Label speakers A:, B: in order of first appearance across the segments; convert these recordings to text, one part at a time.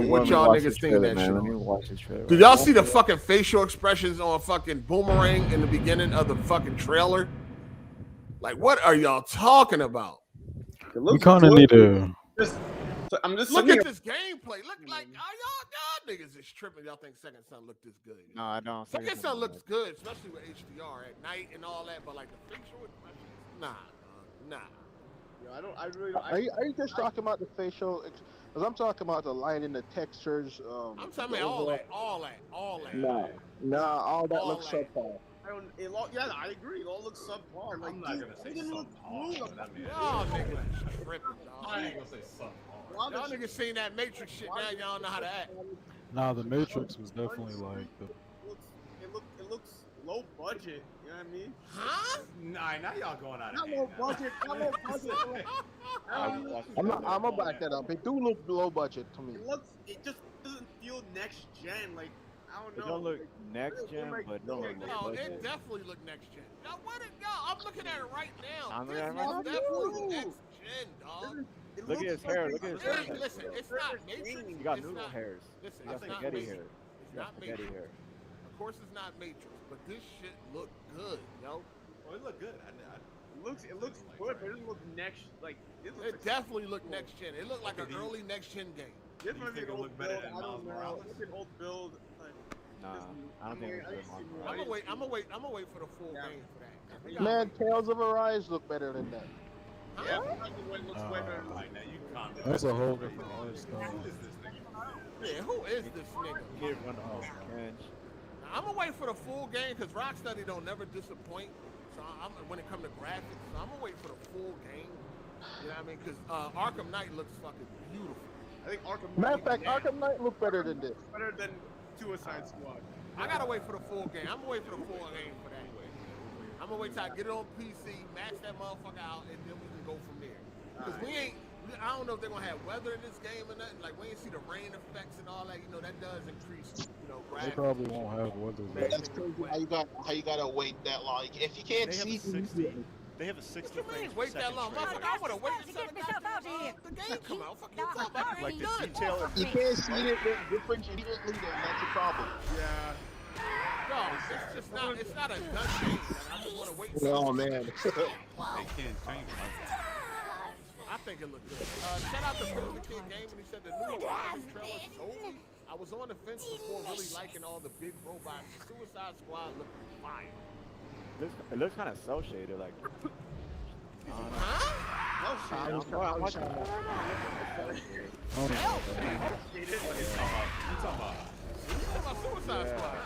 A: what y'all niggas think of that shit?
B: Let me watch this trailer.
A: Do y'all see the fucking facial expressions on fucking Boomerang in the beginning of the fucking trailer? Like, what are y'all talking about?
C: We kind of need to.
D: I'm just
A: look at this gameplay. Look like y'all niggas is tripping. Y'all think Second Son look this good?
B: No, I don't.
A: Second Son looks good, especially with HDR at night and all that. But like the facial expressions, nah.
D: Yo, I really don't.
E: Are you just talking about the facial? Because I'm talking about the lighting, the textures.
A: I'm talking about all that.
E: Nah, all that looks subpar.
D: Yeah, I agree. It all looks subpar. Like,
F: I'm not gonna say subpar.
A: Y'all niggas tripping, dog.
F: I ain't gonna say subpar.
A: Y'all niggas seen that Matrix shit now. Y'all know how to act.
C: Nah, the Matrix was definitely like the.
D: It looks low budget. You know what I mean?
A: Huh?
F: Nah, now y'all going out of
D: Not
F: hand.
D: low budget. Not low budget.
E: I'm gonna back that up. It do look low budget to me.
D: It just doesn't feel next gen. Like, I don't know.
B: It don't look next gen, but no.
A: No, it definitely look next gen. Y'all, I'm looking at it right now.
B: I'm
A: This
B: looking at it
A: looks definitely next gen, dog.
B: Look at his hair. Look at his hair.
A: Listen, it's not Matrix.
B: You got noodle hairs.
A: Listen,
B: You got
A: it's not
B: spaghetti
A: Matrix.
B: hair.
A: It's not
B: Spaghetti
A: Matrix.
B: hair.
A: Of course, it's not Matrix, but this shit look good, yo.
F: Oh, it look good.
D: It looks good, but it doesn't look next. Like,
A: It definitely look next gen. It looked like an early next gen game.
D: This
F: You
D: might be
F: think
D: an
F: it'll
D: old
F: look better
D: build.
F: than
D: I
F: Miles
D: don't know.
F: Morales?
D: It's an old build.
B: Nah, I don't think it's good.
A: I'm gonna wait for the full game for that.
E: Man, Tales of Arise look better than that.
D: Yeah, it looks way better.
F: Like, now you calm down.
C: That's a whole different lifestyle.
F: Who is this nigga?
A: Yeah, who is this nigga?
B: Kid run off bench.
A: Now, I'm gonna wait for the full game because Rocksteady don't never disappoint. So when it comes to graphics, so I'm gonna wait for the full game. You know what I mean? Because Arkham Knight looks fucking beautiful.
D: I think Arkham.
E: Matter of fact, Arkham Knight look better than this.
D: Better than Suicide Squad.
A: I gotta wait for the full game. I'm gonna wait for the full game for that. I'm gonna wait till I get it on PC, max that motherfucker out, and then we can go from there. Because I don't know if they're gonna have weather in this game or nothing. Like, we ain't see the rain effects and all that. You know, that does increase,
C: They
A: graphics.
C: probably won't have weather.
E: That's crazy. How you gotta wait that long? If you can't see,
G: They have a 60
A: What you mean
G: frames per
A: wait that
G: second
A: long?
G: trailer.
A: Motherfucker, I would've waited until the game come out. Fuck you talking about?
G: Like the
A: Done.
G: detail.
E: you can't see it differentially, then that's a problem.
D: Yeah.
A: No, it's just not. It's not a done game. I just wanna wait.
E: Oh man.
F: They can't change it.
A: I think it looked good. Shout out to Philip the Kid Gaming. He said the new Rise trailer sold me. I was on the fence before really liking all the big robots. Suicide Squad looked fire.
B: It looks kind of cell shaded, like.
A: Suicide Squad.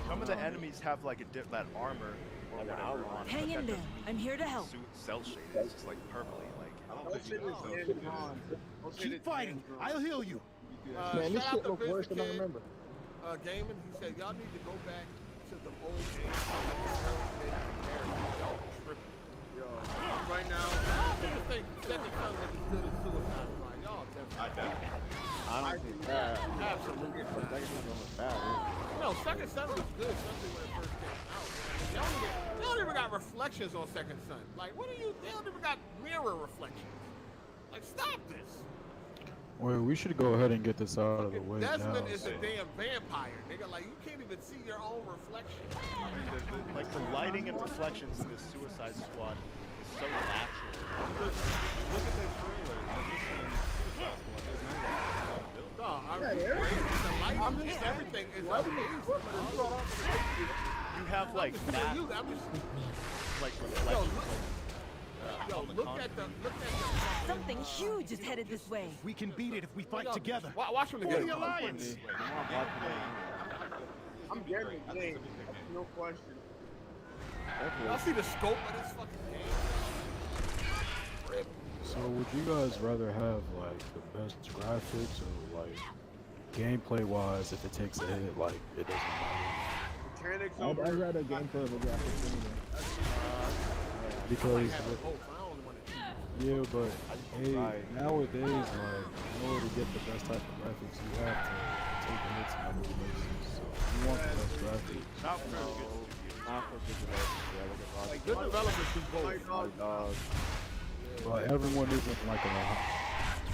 G: Some of the enemies have like that armor or whatever on it.
H: Hang in there. I'm here to help.
G: Cell shaded. It's just like purpley. Like
D: Keep fighting.
I: I'll heal you.
E: Man, this
A: Shout
E: shit
A: out to
E: look
A: Vince
E: worse than I
A: Kid,
E: remember.
A: Gaming. He said y'all need to go back to the old games. Y'all tripping.
D: Right now.
A: People think Second Son was as good as Suicide Squad. Y'all definitely.
B: I don't think that.
A: Absolutely.
B: But Second Son was bad.
A: No, Second Son was good, especially when it first came out. Y'all don't even got reflections on Second Son. Like, what are you? They don't even got mirror reflections. Like, stop this.
C: Well, we should go ahead and get this out of the way
A: Desmond
C: now.
A: is a damn vampire, nigga. Like, you can't even see your own reflection.
G: like the lighting and reflections in this Suicide Squad is so natural.
F: Look at that trailer.
A: No, the lighting, everything is amazing.
G: You have like that, like reflections.
A: Yo, look at the.
H: Something huge is headed this way.
I: We can beat it if we fight together.
A: Watch them
I: For
A: together.
I: the Alliance.
D: I'm getting it. Game. No question.
A: Y'all see the scope of this fucking game?
C: So would you guys rather have like the best graphics or like gameplay wise if it takes a hit, like it doesn't matter?
D: Mechanics
E: I'd rather gameplay over graphics anyway.
C: Because
A: Both. I only want to.
C: yeah, but hey, nowadays like in order to get the best type of graphics you have to take the hits in other places. So you want the best graphics.
G: Not for good.
B: Not for good developers.
A: Like, good developers do both.
C: But everyone isn't like a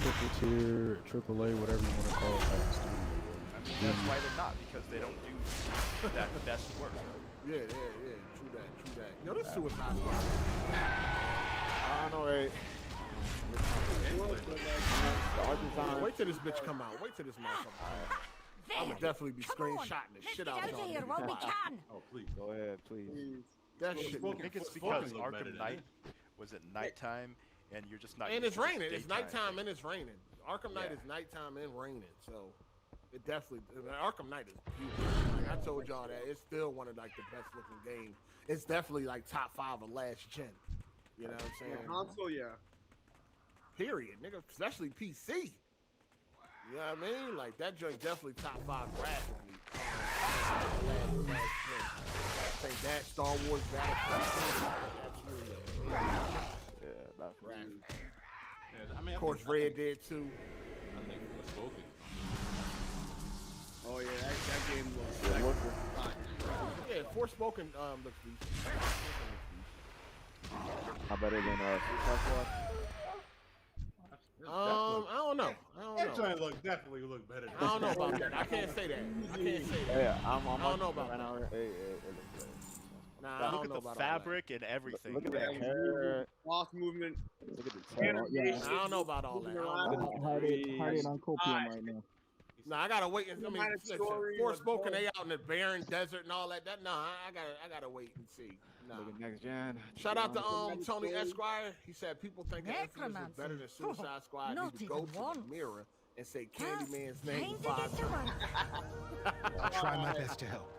C: triple tier, triple A, whatever you want to call it, type of studio.
G: I mean, that's why they're not, because they don't do that best work.
A: Yeah. True that. Yo, this Suicide Squad.
B: I know, right? The art design.
A: Wait till this bitch come out. Wait till this motherfucker come out. I'm gonna definitely be screenshotting the shit out of y'all.
H: here while we can.
F: Oh, please.
B: Go ahead, please.
A: That shit.
G: I think it's because Arkham Knight was at nighttime, and you're just not.
A: And
G: used
A: it's
G: to this
A: raining. It's
G: daytime
A: nighttime
G: thing.
A: and it's raining. Arkham Knight is nighttime and raining, so it definitely. Arkham Knight is beautiful. Like I told y'all that it's still one of like the best looking games. It's definitely like top 5 of last gen. You know what I'm saying?
D: Console, yeah.
A: Period, nigga. Especially PC. You know what I mean? Like that joint definitely top 5 graphically. Last gen. I think that Star Wars Battlefront.
B: Yeah, that's right.
F: Yeah, I mean,
A: Of course, Red Dead 2.
F: I think Forspoken.
D: Oh yeah, that game looks
B: Yeah,
D: like
B: look,
A: Yeah, Forspoken looks decent.
B: how better than Suicide Squad?
A: I don't know.
F: That joint definitely look better.
A: I don't know about that. I can't say that. I can't say that.
B: Yeah, I'm
A: I don't know
B: watching it
A: about
B: right now.
A: that.
B: Hey, it looks good.
A: Nah, I
G: Look
A: don't
G: at
A: know
G: the
A: about
G: fabric and everything.
B: Look at
D: Yeah,
B: that hair.
D: boss movment.
B: Look at the tail.
D: Animation.
A: all that. I don't know about all that. I don't know.
E: Hiding on copium right now.
A: Nah, I gotta wait. I mean,
D: Kind of
A: listen,
D: story
A: Forspoken,
D: of-
A: they out in the barren desert and all that. Nah, I gotta wait and see. Nah.
B: Look at next gen.
A: Shout out to
D: Dramatic
A: Tony
D: story.
A: Esquire. He said people think that Infamous is better than
H: Necromancy.
A: Suicide Squad.
H: Not
A: Need to go
H: even
A: to the
H: once.
A: mirror and say
H: Cast
A: Candyman's name
H: painted
A: 5
H: it
A: times.
H: around.
I: Try my best to help.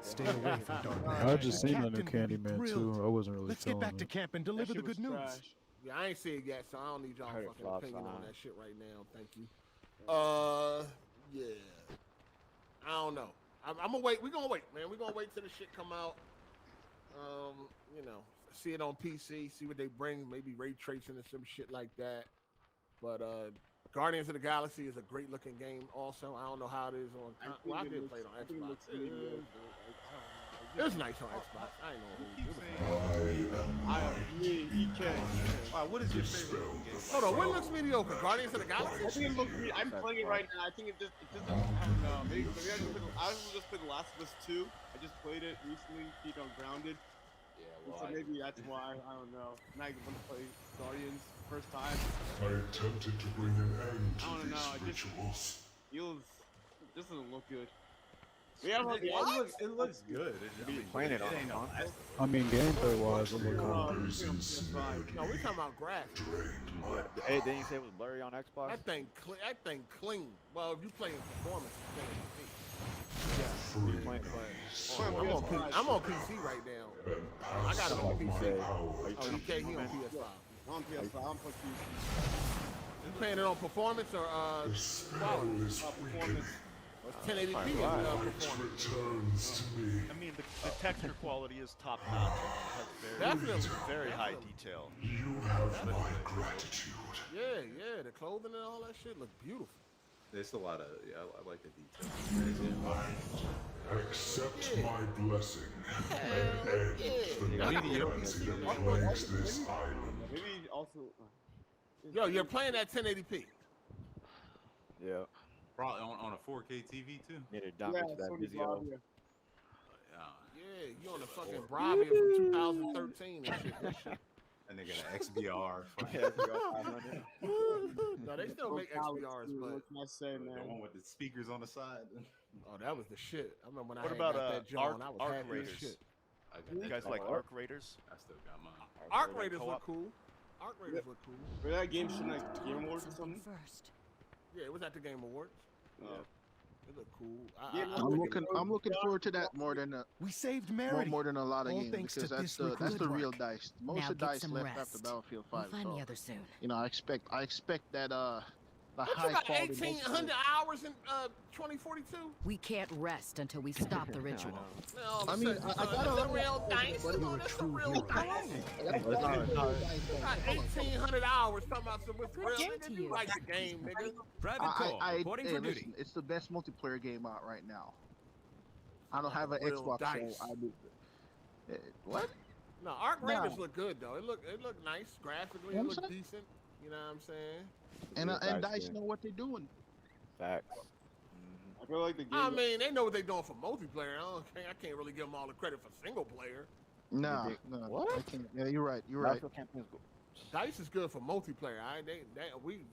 I: Stay away from Dark Knight.
C: I just seen the new
I: Captain will be
C: Candyman
I: thrilled.
C: too. I wasn't really
I: Let's get
C: feeling
I: back to
C: it.
I: camp and deliver the good news.
A: Yeah, I ain't see it yet, so I don't need y'all
B: Heard it
A: fucking
B: flops
A: opinion on
B: on.
A: that shit right now. Thank you. Yeah. I don't know. I'm gonna wait. We're gonna wait, man. We're gonna wait till the shit come out. You know, see it on PC, see what they bring, maybe ray tracing and some shit like that. But Guardians of the Galaxy is a great looking game also. I don't know how it is on well, I did play it on Xbox. It was nice on Xbox. I ain't know who.
F: What is your favorite game?
A: Hold on, what looks mediocre? Guardians of the Galaxy?
D: I think it looks. I'm playing it right now. I think it doesn't. I don't know. Maybe I just played The Last of Us 2. I just played it recently. Feet on Grounded.
F: Yeah,
D: So maybe that's why. I don't know. Now I want to play Guardians first time.
J: I attempted to bring an end
D: I don't
J: to
D: know, I
J: these
D: just-
J: rituals.
D: This doesn't look good.
F: It looks good.
B: Playing it on
F: ain't no
B: console?
C: I mean, gameplay wise, it looked
D: Oh,
C: kind of.
J: Numbers ensnared
A: No, we talking about graphics.
J: drained my
B: Hey, didn't you say it was blurry on Xbox?
A: That thing clean. Well, if you playing performance,
J: free
B: Playing-
J: base.
A: I'm on PC right now.
J: And
A: I got
J: pass
A: it on
J: on my
A: PC.
J: power
A: Oh,
J: to
A: you can't. He on
J: you.
A: PS5.
D: I'm on PS5. I'm playing
A: You playing it on performance or
J: The spell is weakened.
D: performance.
A: 1080p is
J: Light
A: performance?
J: returns to me.
G: I mean, the texture quality is top notch. It has
A: Definitely.
G: very high
A: Definitely.
G: detail.
J: You have my gratitude.
A: Yeah, the clothing and all that shit look beautiful.
F: There's a lot of, I like the details.
J: Accept my blessing and end the necromancy that plagues this island.
D: Maybe also.
A: Yo, you're playing that 1080p.
B: Yeah.
F: Probably on a 4K TV too.
B: Need to dump
D: Yeah,
B: into that
D: Sony
B: video.
D: Bravia.
A: Yeah, you on the fucking Bravia from 2013 and shit. That shit.
F: And they got an XBR.
B: Yeah, we got 500.
A: No, they still make XBRs, but
D: What can I say,
F: The
D: man?
F: one with the speakers on the side.
A: oh, that was the shit. I remember when
G: What
A: I
G: about
A: got that joint, I was
G: Arc
A: happy as
G: Raiders?
A: shit.
F: I got
G: You
F: that.
G: guys like Arc Raiders?
F: I still got mine.
A: Arc Raiders
G: Co-op?
A: look cool. Arc Raiders look cool.
D: For that game, shouldn't like Game Awards or something?
H: First.
A: Yeah, it was at the Game Awards.
D: Oh.
A: It looked cool.
D: Yeah,
E: I'm looking forward to that more than
I: We saved Mary.
E: more than a lot of
I: All
E: games
I: thanks
E: because
I: to
E: that's
I: this
E: the
I: good
E: real
I: work.
E: dice. Most
H: Now
E: of
H: get
E: dice
H: some
E: left
H: rest.
E: after Battlefield
H: We'll
E: 5.
H: find
E: So,
H: the other soon.
E: you know, I expect that the
A: What, you
E: high
A: got
E: quality.
A: 1,800 hours in 2042?
H: We can't rest until we stop the ritual.
A: No,
E: I mean, I got
A: that's
E: a
A: the real dice.
I: You're a
A: That's the
I: true
A: real
I: hero.
A: dice.
B: Well, it's not-
A: Got 1,800 hours talking about some what's
H: Good
A: real.
H: game
A: Nigga,
H: to
A: you
H: you.
A: like the game, nigga.
E: Hey, listen, it's the best multiplayer game out right now. I don't have an
A: Real
E: Xbox,
A: dice.
E: so I do. What?
A: No, Arc
E: No.
A: Raiders look good though. It look nice graphically. It
E: I'm
A: look
E: saying-
A: decent. You know what I'm saying?
E: And
B: Yeah,
E: and
B: facts,
E: Dice
B: yeah.
E: know what they're doing.
B: Facts.
D: I feel like the game.
A: I mean, they know what they're doing for multiplayer. I can't really give them all the credit for single player.
E: Nah,
B: think-
E: no,
B: what?
E: I can't. Yeah, you're right. You're right.
B: Battlefield campaign's go-
A: Dice is good for multiplayer.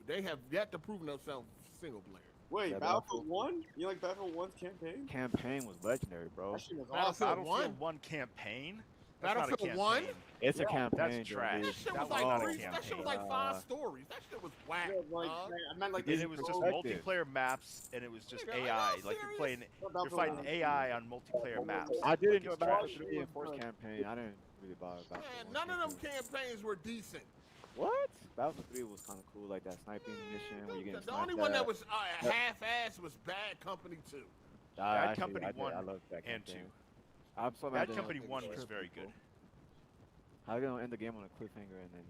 A: They have yet to prove themselves single player.
D: Wait,
B: Yeah,
D: Battlefield 1? You like Battlefield 1's campaign?
B: Campaign was legendary, bro.
D: That shit was awesome.
A: Battlefield 1?
G: Battlefield 1 campaign? That's not a
A: Battlefield 1?
G: campaign.
B: It's a
G: Yeah,
B: campaign.
G: that's
B: dude.
G: trash.
A: That shit
G: That
A: was
G: was
A: like
G: not a
A: three. That shit was like 5 stories. That shit was whack.
D: Yeah, like,
A: dog.
D: I meant like
G: And
D: the
G: it was just
B: perspective.
G: multiplayer maps, and it was just
A: Nigga, are
G: AI.
A: y'all
G: Like you're playing,
D: What
G: you're
D: Battlefield
G: fighting
D: 1?
G: AI on multiplayer maps.
B: I did
G: Like,
B: enjoy
G: it's trash.
B: Battlefield 3 and Force campaign. I didn't really buy Battlefield 1
A: Man, none of them
B: campaign.
A: campaigns were decent.
B: What? Battlefield 3 was kind of cool, like that sniping mission where you get
A: The only one that was half-assed was Bad Company 2.
G: Bad Company 1
B: I love that
G: and
B: campaign.
G: 2.
B: I'm so mad
G: Bad
B: they
G: Company
B: don't
G: 1
B: think
G: was
B: it's
G: very
B: triple.
G: good.
B: How you gonna end the game on a cliffhanger and then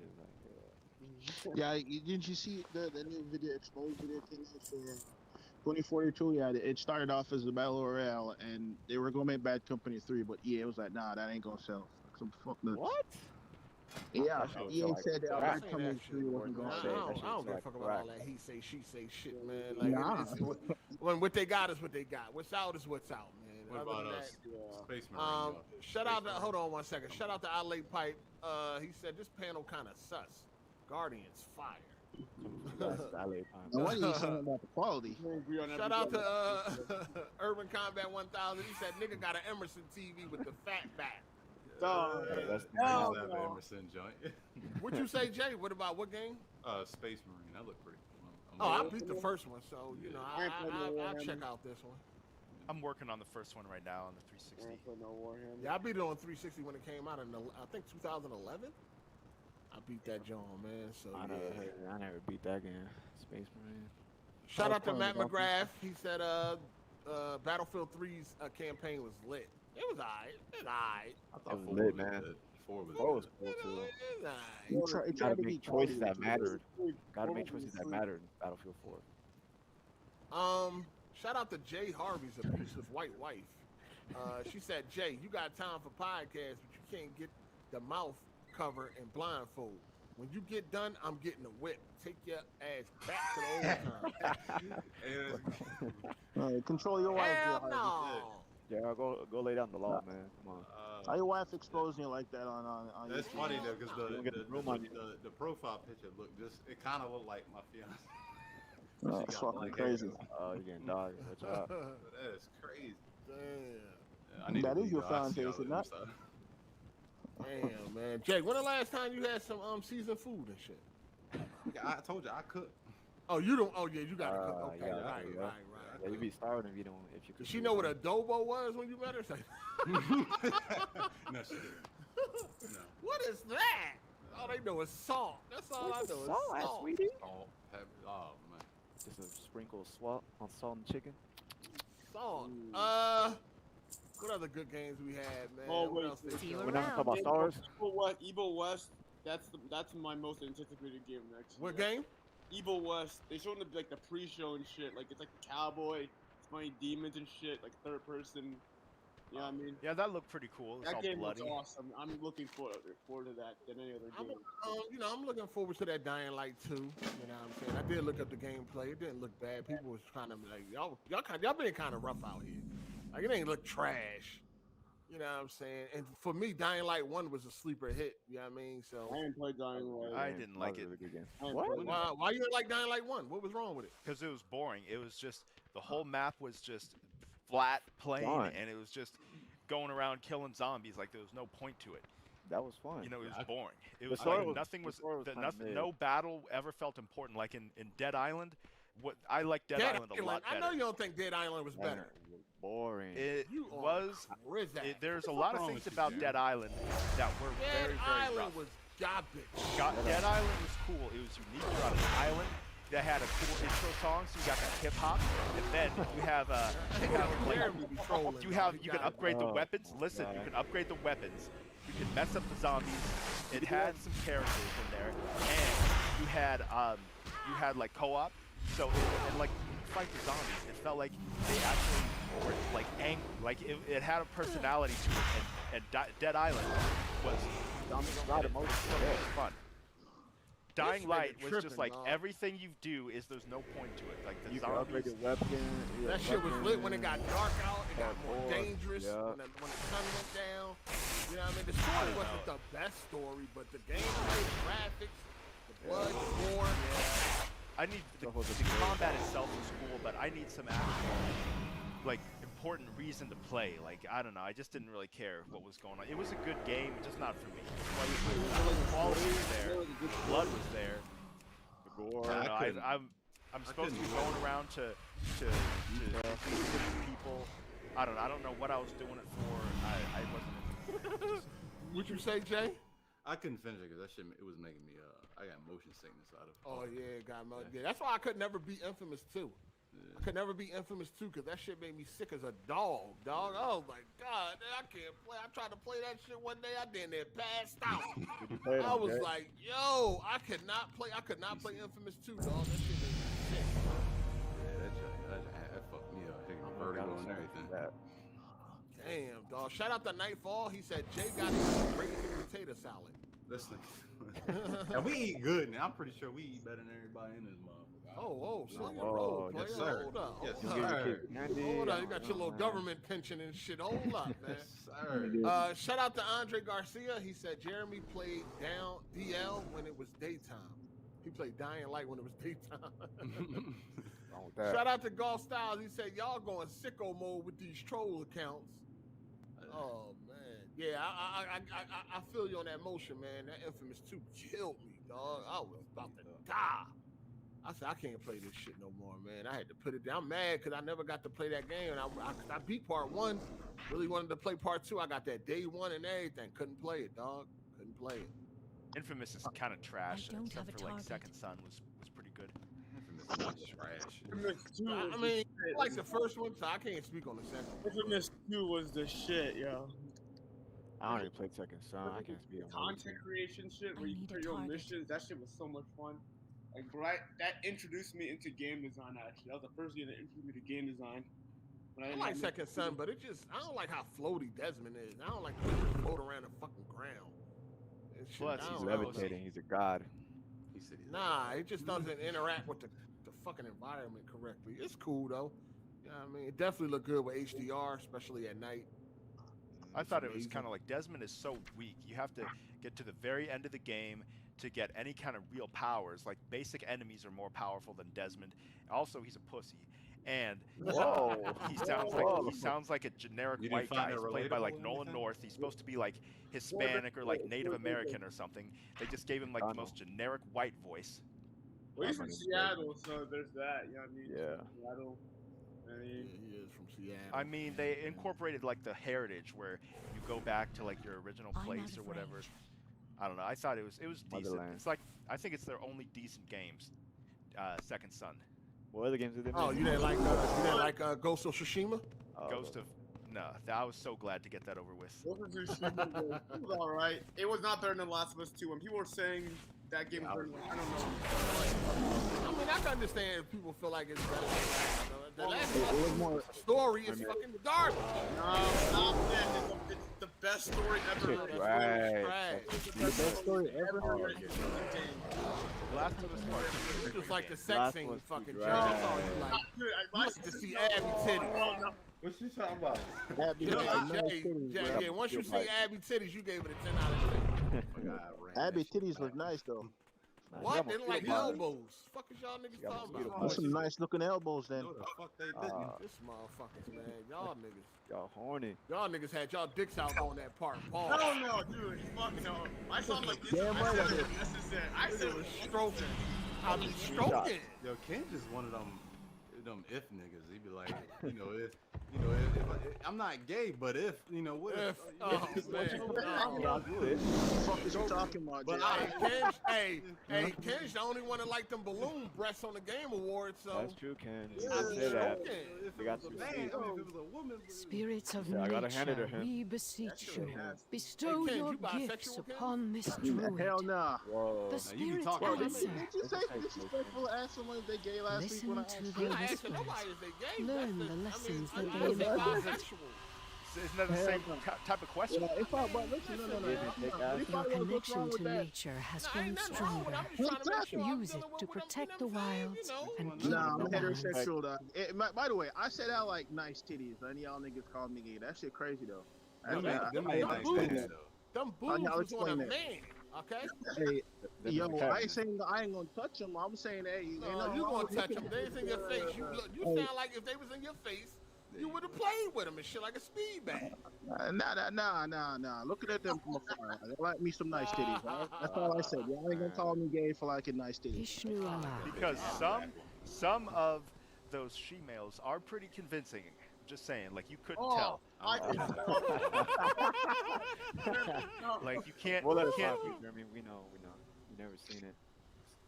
B: just like,
E: Yeah, didn't you see the new video exposed video came out for 2042? Yeah, it started off as a battle royale, and they were gonna make Bad Company 3, but EA was like, nah, that ain't gonna sell. Some fuck nuts.
B: what?
E: Yeah,
B: That shit was
E: EA
B: like
E: said that
B: crap.
E: Bad
A: Seen
E: Company
A: that
E: 3 wasn't
A: I
E: gonna
B: That
E: sell.
A: don't,
B: shit
A: I don't
B: was
A: give a
B: like
A: fuck about
B: crack.
A: all that he say, she say shit, man. Like,
E: Nah.
A: when what they got is what they got. What's out is what's out, man.
F: What
A: Other
F: about
A: than
F: us?
A: that,
F: Space Marine. y'all.
A: shout out to,
F: Space
A: hold on one second. Shout out to Ale Pipe. He said this panel kind of sus. Guardians fire.
B: That's LA
E: And what are you saying about the quality?
A: Shout out to Urban Combat 1000. He said nigga got an Emerson TV with the fat back.
D: Dog.
B: Yeah, that's
F: I
D: Hell
F: used to have
D: no.
F: an Emerson joint.
A: What you say, Jay? What about what game?
F: Space Marine. That looked pretty cool.
A: Oh, I beat the first one, so you know
D: I ain't played no
A: I'll
D: Warhammer.
A: check out this one.
G: I'm working on the first one right now on the 360.
A: Yeah, I beat it on 360 when it came out in I think 2011. I beat that John, man. So yeah.
B: I never beat that game. Space Marine.
A: Shout out to Matt
E: Dolphins.
A: McGrath. He said Battlefield 3's campaign was lit. It was alright. It's alright.
F: I thought
B: was
F: 4
B: lit,
F: was
B: man.
F: good. 4 was
B: 4 was
F: good.
B: cool too.
A: It's alright.
E: You try
B: Gotta
E: to be
B: make choices that
E: quality.
B: mattered. Gotta make choices that mattered in Battlefield 4.
A: Shout out to Jay Harvey's abusive white wife. She said, Jay, you got time for podcasts, but you can't get the mouth cover and blindfold. When you get done, I'm getting a whip. Take your ass back to the old time.
F: And,
E: Control your wife.
A: Hell
E: Joe Harvey.
A: no.
B: Yeah, go lay down the law, man. Come on.
E: How your wife exposing you like that on
F: That's
E: YouTube?
F: funny though, because
B: Don't get the room on you.
F: the profile picture looked just, it kind of looked like my fiance.
E: Oh,
F: She
E: it's
F: got
E: fucking
F: black
E: crazy.
F: hair.
B: Oh, you're getting dogged. Watch out.
F: That is crazy.
A: Damn.
F: Yeah, I need
E: That
F: to
E: is
F: leave,
E: your
F: though. I see
E: fiance,
F: all
E: is it
F: the
E: not?
F: stuff.
A: Damn, man. Jake, when the last time you had some seasoned food and shit?
F: I told you I cook.
A: Oh, you don't. Oh, yeah, you gotta cook. Okay,
B: yeah,
A: right,
B: yeah.
A: right.
B: Yeah, you be starving if you don't. If you
A: Did
B: could
A: she
B: do
A: know what
B: it.
A: adobo was when you met her? It's like,
F: No, she didn't. No.
A: what is that? All they know is salt. That's all I know is
B: Salt,
A: salt.
B: sweetie.
F: Oh, oh man.
B: Just a sprinkle of salt on salt and chicken.
A: Salt. What other good games we had, man?
D: Oh,
A: What
D: wait,
A: else they
H: Steal
A: showed?
B: We're not
H: around.
B: talking about stars.
D: Evil West. That's my most anticipated game next
A: What
D: year.
A: game?
D: Evil West. They showed the pre-show and shit. Like it's like a cowboy, fighting demons and shit. Like third person. You know what I mean?
G: Yeah, that looked pretty cool. It's
D: That
G: all
D: game
G: bloody.
D: looks awesome. I'm looking forward to that than any other
A: I'm,
D: game.
A: I'm looking forward to that Dying Light 2. You know what I'm saying? I did look up the gameplay. It didn't look bad. People was kind of like, y'all been kind of rough out here. Like it ain't look trash. You know what I'm saying? And for me, Dying Light 1 was a sleeper hit. You know what I mean? So
D: I didn't play Dying Light.
G: I didn't like it.
B: Really good game.
D: I didn't
B: What?
D: play
A: why you didn't like Dying Light 1? What was wrong with it?
G: Because it was boring. It was just the whole map was just flat, plain,
B: Fun.
G: and it was just going around killing zombies. Like there was no point to it.
B: That was fun.
G: You know, it was
F: I-
G: boring. It
B: The
G: was
B: story
G: like
B: was-
G: nothing
B: the
G: was,
B: story was kinda
G: nothing,
B: mid.
G: no battle ever felt important. Like in Dead Island, what I like Dead Island a lot
A: I
G: better.
A: know you don't think Dead Island was better.
B: It was boring.
G: It
A: You are
G: was.
A: Rizak.
G: There's a lot of
F: wrong
G: things
F: with you,
G: about
F: Jim?
G: Dead Island that were
A: Dead
G: very, very
A: Island
G: rough.
A: was garbage.
G: Dead Island was cool. It was unique. You're on an island that had a cool intro song, so you got that hip hop, and then you have
A: Jeremy be trolling.
G: you can upgrade the
B: Oh,
G: weapons. Listen, you can upgrade the weapons. You can mess up the zombies. It had some characters in there, and you had like co-op. So and like you fight the zombies, it felt like they actually were like angry. Like it had a personality to it, and Dead Island was
B: Zombies don't ride a motorcycle.
G: fun. Dying
A: nigga
G: Light was
A: tripping,
G: just like
A: dog.
G: everything you do is there's no point to it. Like the
B: You can upgrade
G: zombies.
B: your weapon. your
A: That shit was lit when it got
B: weapon.
A: dark out. It got
B: Got
A: more
B: more,
A: dangerous
B: yeah.
A: when the sun went down. You know what I mean? The story wasn't the best story, but the gameplay, the graphics, the blood, the gore.
G: I need the
B: Stuff was
G: the
B: great.
G: combat itself was cool, but I need some actual like important reason to play. Like I don't know, I just didn't really care what was going on. It was a good game, just not for me. The quality was there, the blood was there.
B: The gore.
G: I don't know,
F: I couldn't-
G: I'm supposed to be
F: couldn't
G: going
F: do it.
G: around to these people. I don't know what I was doing it for. I wasn't.
A: What you say, Jay?
F: I couldn't finish it because that shit it was making me I got motion sickness out of it.
A: Oh yeah, got my, yeah. That's why I could never beat Infamous 2. I could never beat Infamous 2 because that shit made me sick as a dog. I was like, God, I can't play. I tried to play that shit one day. I didn't there passed out.
B: Did you play it
A: I
B: on
A: was
B: Jet?
A: like, yo, I could not play Infamous 2, dog. That shit made me sick.
F: Yeah, that fucked me up. Taking
B: Oh my
F: vertigo
B: God,
F: and
B: I'm
F: everything.
B: that.
A: Damn, dog. Shout out to Nightfall. He said Jay got a great potato salad.
F: That's like, and we eat good, and I'm pretty sure we eat better than everybody in this motherfucker.
A: Oh, slow your
B: Oh,
A: roll,
B: yes,
A: player.
F: sir.
A: Hold up.
F: Yes,
B: You
A: Hold
B: give
A: up.
B: your
F: sir.
B: kid candy.
A: Hold up. You
B: I
A: got
B: don't
A: your
B: know,
A: little
B: man.
A: government pension and shit. Hold up, man.
F: Yes, sir.
A: Shout out to Andre Garcia. He said Jeremy played down DL when it was daytime. He played Dying Light when it was daytime.
B: Wrong with that.
A: Shout out to Golf Styles. He said y'all going sicko mode with these troll accounts. Oh man, yeah, I feel you on that motion, man. That Infamous 2 killed me, dog. I was about to die. I said I can't play this shit no more, man. I had to put it down. I'm mad because I never got to play that game, and I beat part 1. Really wanted to play part 2. I got that day 1 and everything. Couldn't play it, dog. Couldn't play it.
G: Infamous is kind of trash,
H: I don't
G: except
H: have a
G: for like
H: target.
G: Second Son was pretty good.
F: Infamous is trash.
D: Infamous 2
A: I
D: was
A: mean,
D: the shit.
A: I like the first one, so I can't speak on the second.
D: Infamous 2 was the shit, yo.
B: I don't even play Second Son. I can't speak on
D: Content creation shit where
H: I
D: you
H: need a
D: create your own
H: target.
D: missions. That shit was so much fun. Like, that introduced me into game design. Actually, that was the first game that introduced me to game design. When
A: I
D: didn't
A: like
D: have-
A: Second Son, but I don't like how floaty Desmond is. I don't like the way he float around the fucking ground. It shit,
G: Plus,
A: I
G: he's
A: don't know.
B: levitating. He's a god.
F: He said he's
A: Nah, it just doesn't interact with the fucking environment correctly. It's cool though. You know what I mean? It definitely looked good with HDR, especially at night.
G: I
A: It's
G: thought it was
A: amazing.
G: kind of like Desmond is so weak. You have to get to the very end of the game to get any kind of real powers. Like basic enemies are more powerful than Desmond. Also, he's a pussy, and
B: Whoa.
G: he sounds like a generic
F: You didn't
G: white
F: find
G: guy.
F: it
G: He's played by
F: relatable
G: like
F: or
G: Nolan
F: anything?
G: North. He's supposed to be like Hispanic or like Native American or something. They just gave him like the most generic white voice.
D: Well, he's
B: I'm
D: from
B: gonna-
D: Seattle, so there's that. You know what I mean? He's
B: Yeah.
D: from Seattle. I
A: Yeah,
D: mean,
A: he is from Seattle.
G: I mean, they incorporated like the heritage where you go back to like your original
H: I'm
G: place
H: out
G: or
H: of
G: whatever.
H: range.
G: I don't know. I thought it was decent.
B: Motherland.
G: It's like I think it's their only decent games. Second Son,
B: What other games did they make?
A: Oh, you didn't like Ghost of Tsushima?
B: Oh,
G: Ghost of no. I was so glad to get that over with.
D: Ghost of Tsushima was alright. It was not better than Last of Us 2. When people were saying that game was better, I don't know.
A: I mean, I can understand if people feel like it's better than The Last
E: It
A: of
E: was
A: Us
E: more.
A: story is fucking garbage.
D: No, stop that. It's the best story ever.
B: Shit,
D: It's
B: right.
A: Trash.
D: the
E: The best story ever.
B: Oh,
D: written.
G: Last of Us Part Two.
A: It's just like the
B: Last
A: sex scene,
B: was
A: fucking
B: right.
A: Jay. That's all you like.
D: Dude,
A: You like to see Abby titties.
F: What you talking about?
E: Abby,
A: You know,
E: nice
A: Jay,
E: titties,
A: Jay,
E: bro.
A: yeah, once you
B: You're
A: see
B: right.
A: Abby titties, you gave it a 10 out of 10.
E: Abby titties look nice though.
A: What? They look like
B: beautiful.
A: elbows. Fuck is y'all niggas
B: Yeah,
A: talking
B: beautiful.
A: about?
E: That's some nice looking elbows then.
F: What the fuck they did?
A: This motherfuckers, man.
B: Y'all horny.
A: Y'all niggas had y'all dicks out on that part. Paul.
D: No, no, dude. Fuck no. I saw like this.
E: Damn
D: I
E: right
D: said
E: I did.
D: it was necessary. I said
A: It was stroking. I mean, stroking.
F: Yo, Ken just one of them if niggas. He be like, if I'm not gay, but if, what
A: If, oh, man.
B: Y'all do it.
E: What the fuck is you talking about,
F: But
E: Jay?
A: Hey, Ken's the only one that like them balloon breasts on the Game Awards, so.
B: That's true, Ken.
A: I
B: I
A: said
B: say that.
A: stroking.
F: If
B: We
F: it
B: got
F: was a
B: some
F: man,
B: seeds.
F: if it was a woman,
H: Spirits of
B: Yeah, I gotta hand it to
H: nature,
B: him.
H: we beseech you, bestow
A: Hey, Ken,
H: your
A: you bisexual,
H: gifts
A: Ken?
H: upon this
E: Hell
H: druid.
E: nah.
B: Whoa.
H: The
F: you
H: spirit
F: talk
E: Bro,
F: about
H: answer.
E: did you say disrespectful to ask someone if they gay last week
H: Listen
E: when I
H: to
E: asked
H: the
A: I'm not asking
H: whispers.
A: nobody if they gay.
H: Learn
A: That's
H: the lessons
A: I
H: that
A: mean,
H: they
A: I
H: impart.
A: say bisexual.
G: Isn't that the
E: Hell
G: same
E: no.
G: type of question?
E: Yeah, if I, but listen, no.
B: Give and take
E: You
B: action.
H: Your
E: probably wanna what's wrong
H: connection
E: with
H: to
E: that?
H: nature has
A: Nah,
H: grown
A: ain't nothing wrong with it.
H: stronger.
A: I'm just trying to make sure I'm
H: Use it
A: dealing
H: to
A: with what
H: protect
A: I'm
H: the
A: saying,
H: wilds
A: you know.
H: and
F: Nah,
H: keep
E: Nah, I'm
H: them alive.
E: heterosexual, dog. By the way, I said I like nice titties. None of y'all niggas call me gay. That shit crazy though.
F: Them ain't
A: them
F: nice
A: boobs.
F: titties, though.
A: Them
E: Y'all
A: boobs was on
E: explain
A: a
E: that.
A: man, okay?
E: Hey,
B: Them
E: yo,
B: in the
E: I
B: cabinet.
E: ain't saying I ain't gonna touch them. I'm saying, hey, ain't
A: No,
E: nothing
A: you
E: wrong
A: gonna
E: with
A: touch
E: looking
A: them.
E: at
A: They in your face. You
E: Hey.
A: sound like if they was in your face, you would have played with them and shit like a speed bag.
E: Nah. Looking at them from afar, I like me some nice titties. Right? That's all I said. Y'all ain't gonna call me gay for liking nice titties.
H: Vishnu Allah.
G: Because some of those she-males are pretty convincing. Just saying, like you couldn't tell.
D: I can
G: Like you can't.
B: We'll let
G: You
B: it
G: can't.
B: fly, I mean, we know. You never seen it.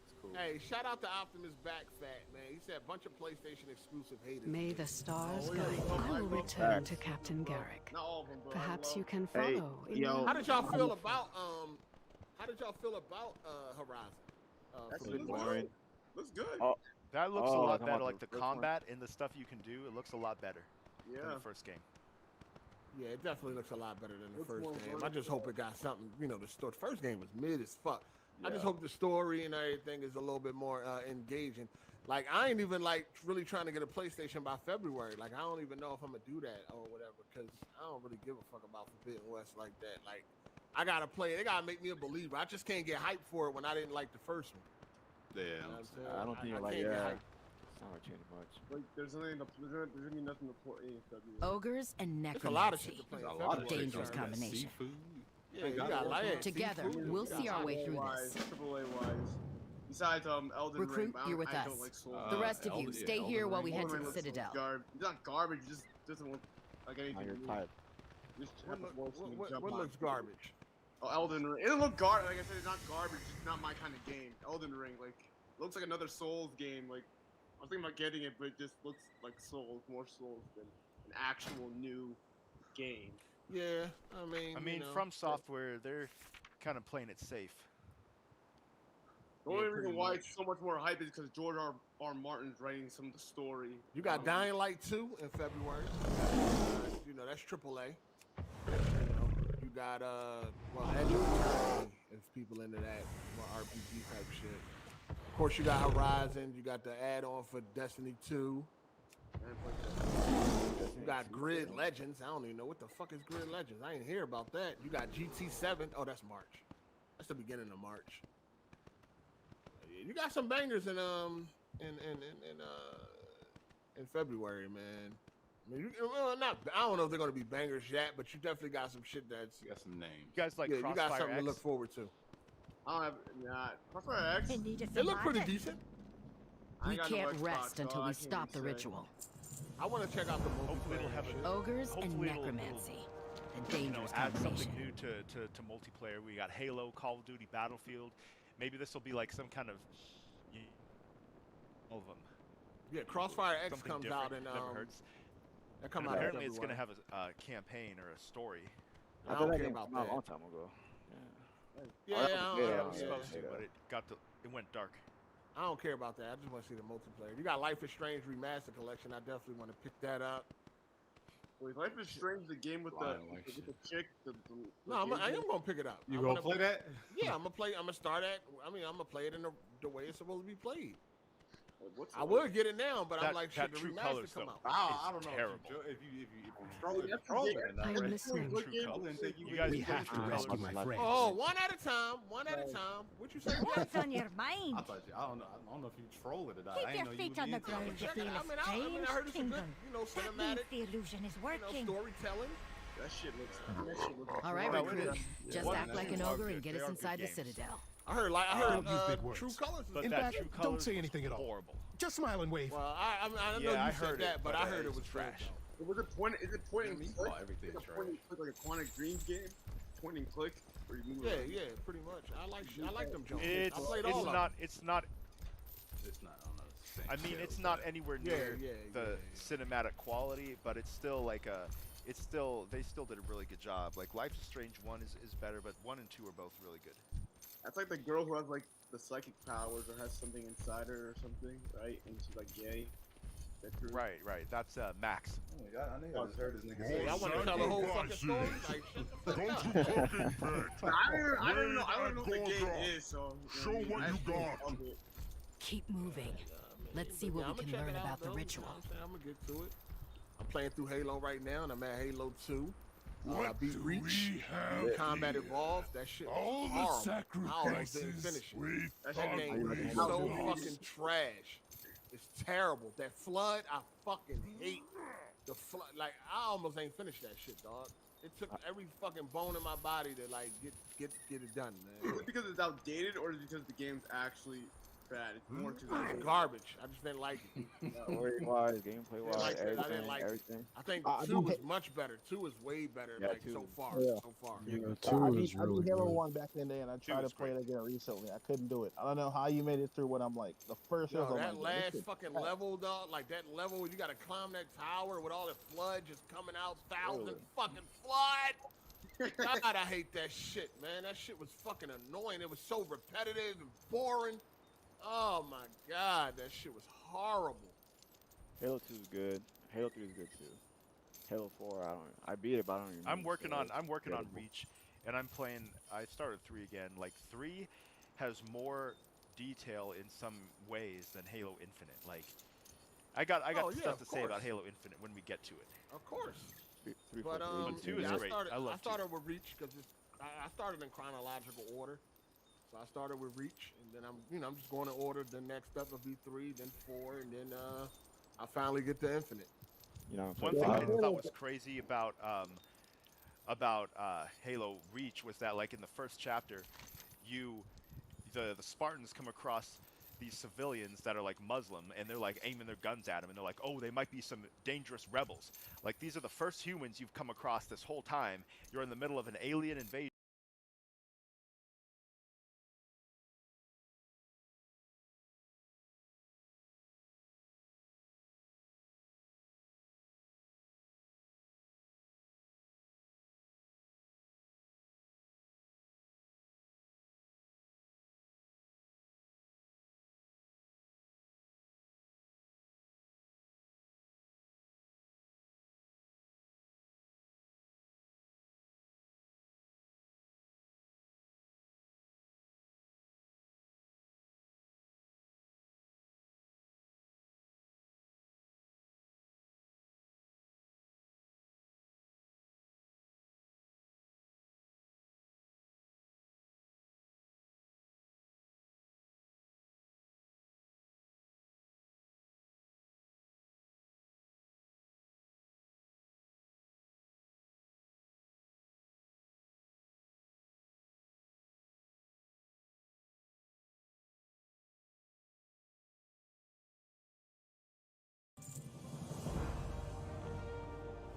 B: It's cool.
A: Hey, shout out to Optimus Back Fat, man. He said a bunch of PlayStation exclusive haters.
H: May the stars
A: Oh,
H: guide
A: yeah.
H: you. I will return to Captain Garrick.
D: Not all of them, but
H: Perhaps you can
E: Hey,
H: follow. in
E: yo.
H: your
A: How did y'all
H: own
A: feel
H: path.
A: about Horizon?
D: That's
A: from
D: good.
A: the-
B: Boring.
D: looks good.
B: Oh,
G: That looks a
B: Oh,
G: lot
B: come
G: better.
B: on,
G: Like
B: the
G: the
B: first one.
G: combat and the stuff you can do, it looks a lot better than
D: Yeah.
G: the first game.
A: Yeah, it definitely looks a lot better than the
D: Looks
A: first
D: more
A: game. I
D: vertical.
A: just hope it got something. The story. The first game was mid as fuck. I just
B: Yeah.
A: hope the story and everything is a little bit more engaging. Like I ain't even like really trying to get a PlayStation by February. Like I don't even know if I'm gonna do that or whatever because I don't really give a fuck about Forbidden West like that. Like I gotta play it. They gotta make me a believer. I just can't get hyped for it when I didn't like the first one.
F: Yeah,
A: You know what I'm saying?
B: I don't think you're like,
A: can't get
B: yeah.
A: hyped.
B: It's not gonna change much.
D: Like there's really nothing to put in February.
H: Ogres and
A: There's a lot of shit to
H: necromancy.
A: play.
F: There's
A: in
F: a lot of
A: February.
H: Dangerous
F: shit.
H: combination.
F: Seafood.
A: Yeah, you got like
H: Together,
A: seafood,
H: we'll
A: you got
H: see our way through
D: AAA-wise,
H: this.
D: AAA-wise. Besides Elden
H: Recruit,
D: Ring, but
H: you're with
D: I don't
H: us.
D: like Souls.
H: The rest of you,
F: Elden-
H: stay
F: Elden
H: here while we
F: Ring.
H: head
D: Elden
H: to
D: Ring
H: the
D: looks
H: Citadel.
D: It's not garbage. It just doesn't look like
B: Now
D: anything.
B: you're
D: new.
B: tired.
D: Just
A: What,
D: have to force me to
A: what,
D: jump
A: what
D: on.
A: looks garbage?
D: Oh, Elden Ring. It doesn't look garbage. Like I said, it's not garbage. It's just not my kind of game. Elden Ring, like, looks like another Souls game. Like, I was thinking about getting it, but it just looks like Souls, more Souls than an actual new game.
A: Yeah, I mean,
G: From Software, they're kind of playing it safe.
D: The only
A: pretty
D: reason why
A: much.
D: it's so much more hype is because George R. Martin's writing some of the story.
A: You got Dying Light 2 in February. That's AAA. You got Edge of Eternity, if people into that, more RPG type shit. Of course, you got Horizon. You got the add-on for Destiny 2. You got Grid Legends. I don't even know what the fuck is Grid Legends. I ain't hear about that. You got GT7. Oh, that's March. That's the beginning of March. You got some bangers in February, man. I mean, I don't know if they're gonna be bangers yet, but you definitely got some shit that's.
F: You got some names.
G: You guys like
A: Yeah, you got
G: Crossfire
A: something
G: X?
A: to look forward to.
D: I don't have Crossfire X.
A: It looked pretty decent.
D: I
H: We
D: ain't got no
H: can't
D: Xbox,
H: rest
D: so
H: until
D: I
H: we
D: can't
H: stop the
D: really say.
H: ritual.
A: I want to check out the
G: Hopefully it'll
A: multiplayer
G: have
A: shit.
G: a
H: Ogres and
G: Hopefully it'll-
H: necromancy. A dangerous
G: add something
H: combination.
G: new to multiplayer. We got Halo, Call of Duty, Battlefield. Maybe this will be like some kind of all of them.
A: Yeah, Crossfire X
G: Something
A: comes
G: different.
A: out in
G: Never hurts.
A: that come
G: And
A: out.
G: apparently
A: in
G: it's gonna
A: February.
G: have a campaign or a story.
A: I
B: thought
A: don't
B: that
A: care
B: game
A: about
B: came out
A: that.
B: a long time ago.
A: Yeah,
B: Oh, that was
A: I
B: beta,
A: don't,
G: It
B: yeah,
G: was
A: yeah.
G: supposed to,
B: yeah.
G: but it went dark.
A: I don't care about that. I just want to see the multiplayer. You got Life is Strange Remastered Collection. I definitely want to pick that up.
D: Wait, Life is Strange, the game with
F: Lion like
D: the
F: shit.
D: chick.
A: No, I am gonna pick it up.
F: You
A: I'm
F: gonna play that?
A: Yeah, I'm gonna start at. I'm gonna play it in the way it's supposed to be played.
D: What's
A: I would get it now, but I'm
G: That-
A: like,
G: that
A: shit, the
G: True
A: remaster
G: Colors,
A: come
G: though.
A: out.
F: I don't know
G: terrible.
F: if you trolling or not.
H: I'm
F: right?
H: listening.
G: True
F: I
G: Colors.
F: didn't think you
G: You
F: would
G: guys
F: do
I: We have to
F: that.
I: rescue my friend.
A: Oh, one at a time. One at a time. What you say?
K: What's on your mind?
F: I thought you. I don't know if you trolling or not.
K: Keep
F: I
K: your
F: didn't know you
K: feet
F: would
K: on
F: be
K: the
F: into
K: ground.
F: it.
K: You feel a
A: I heard it's a
K: strange
A: good,
K: tingle.
A: cinematic,
K: That means the illusion is working.
A: storytelling.
D: That shit looks.
H: All right,
G: No,
H: recruit.
G: it is.
H: Just
G: What?
H: act like an
G: They are
H: ogre
G: good.
H: and get
G: They
H: us
G: are
H: inside
G: good
H: the
G: games.
H: Citadel.
A: I heard
I: use big words.
A: True Colors.
G: But
I: In
G: that
I: fact,
G: True
I: don't
G: Colors
I: say
G: was
I: anything at all.
G: horrible.
I: Just smile and wave.
A: Well, I know
G: Yeah,
A: you
G: I
A: said
G: heard
A: that,
G: it,
A: but
G: but
A: I heard it
G: it's
A: was
G: trash.
A: trash.
D: Was it point? Is it point
F: Yeah,
D: and
F: you
D: click?
F: call everything
D: Like a
F: trash.
D: point and click, like a Quantic Dreams game. Point and click, where you move.
A: Yeah,
D: around.
A: yeah, pretty much. I like them Jones.
G: It's
A: I played all of them.
G: it's not.
F: It's not on the same
G: I mean,
F: scale,
G: it's not
F: but-
G: anywhere
A: Yeah,
G: near
A: yeah,
G: the
A: yeah.
G: cinematic quality, but it's still like a. It's still they still did a really good job. Like Life is Strange 1 is better, but 1 and 2 are both really good.
D: That's like the girl who has like the psychic powers or has something inside her or something, right? And she's like gay.
G: Right. That's Max.
F: Oh my god, I think I just heard this nigga
A: Hey,
F: say.
A: I want to tell the whole fucking story. Like,
J: Go to cooking pit.
D: I don't know. I don't know what the
J: Wave
D: game
J: and
D: is, so
J: Show what you got.
H: Keep moving. Let's see what we can learn about the ritual.
A: I'm gonna get to it. I'm playing through Halo right now, and I'm at Halo 2. I
J: What
A: beat
J: do
A: Reach.
J: we have
A: Combat
J: here?
A: Evolved. That shit was
J: All the
A: horrible. I almost didn't
J: sacrifices
A: finish it.
J: we
A: That
J: thought
A: game
J: we
A: is so
J: lost.
A: fucking trash. It's terrible. That flood, I fucking hate the flood. Like, I almost ain't finished that shit, dog. It took every fucking bone in my body to like get it done,
D: Is
A: man.
D: it because it's outdated, or is it because the game's actually bad? It's more to
A: It's garbage. I just didn't like it.
B: Story-wise, gameplay-wise,
A: like it. I didn't
B: everything,
A: like it.
B: everything.
A: I think
E: I
A: 2
E: do
A: is much better. 2 is way better,
B: Yeah,
A: like
B: 2
A: so
B: is-
A: far.
E: Yeah.
A: So far.
C: Yeah,
E: I
C: 2
E: beat
C: is really
E: Halo
C: good.
E: 1 back in the day, and I tried to
G: is
E: play
G: great.
E: it again recently. I couldn't do it. I don't know how you made it through what I'm like. The first
A: Yo,
E: level,
A: that
E: I'm like,
A: last
E: this shit
A: fucking
E: crap.
A: level, dog, like that level where you gotta climb that tower with all the flood just coming out, thousand fucking flood. God, I hate that shit, man. That shit was fucking annoying. It was so repetitive and boring. Oh my god, that shit was horrible.
B: Halo 2 is good. Halo 3 is good too. Halo 4, I beat it, but I don't even.
G: I'm working on
B: forgettable.
G: Reach, and I'm playing. I started 3 again. Like 3 has more detail in some ways than Halo Infinite. Like I got
A: Oh, yeah,
G: stuff
A: of
G: to say about
A: course.
G: Halo Infinite when we get to it.
A: Of course.
B: Three,
A: But
B: four,
G: But 2 is
A: yeah,
G: great.
A: I
G: love 2.
A: started with Reach because I started in chronological order. So I started with Reach, and then I'm just going to order. The next step will be 3, then 4, and then I finally get to Infinite.
B: You know,
G: One thing I thought was crazy about Halo Reach was that, like, in the first chapter, the Spartans come across these civilians that are like Muslim, and they're like aiming their guns at them, and they're like, oh, they might be some dangerous rebels. Like, these are the first humans you've come across this whole time. You're in the middle of an alien invasion.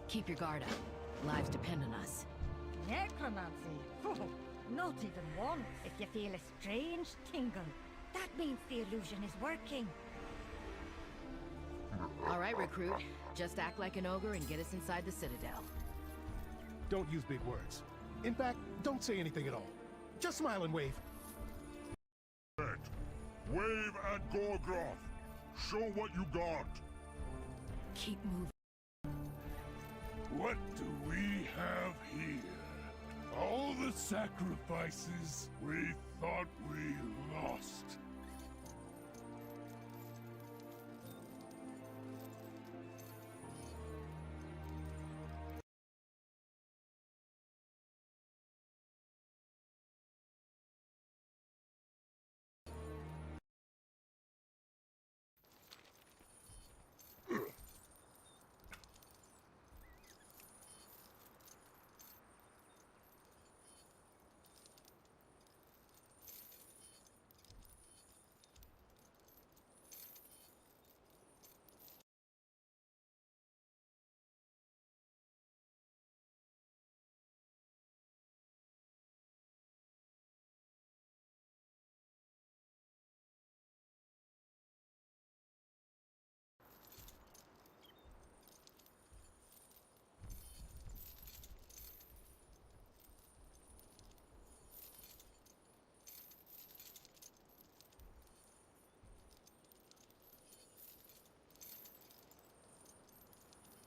H: Keep your guard up. Lives depend on us.
K: Necromancy. Not even once. If you feel a strange tingle, that means the illusion is working.
H: All right, recruit. Just act like an ogre and get us inside the Citadel.
I: Don't use big words. In fact, don't say anything at all. Just smile and wave.
J: Wave at Gorgroth. Show what you got.
H: Keep moving.
J: What do we have here? All the sacrifices we thought we lost.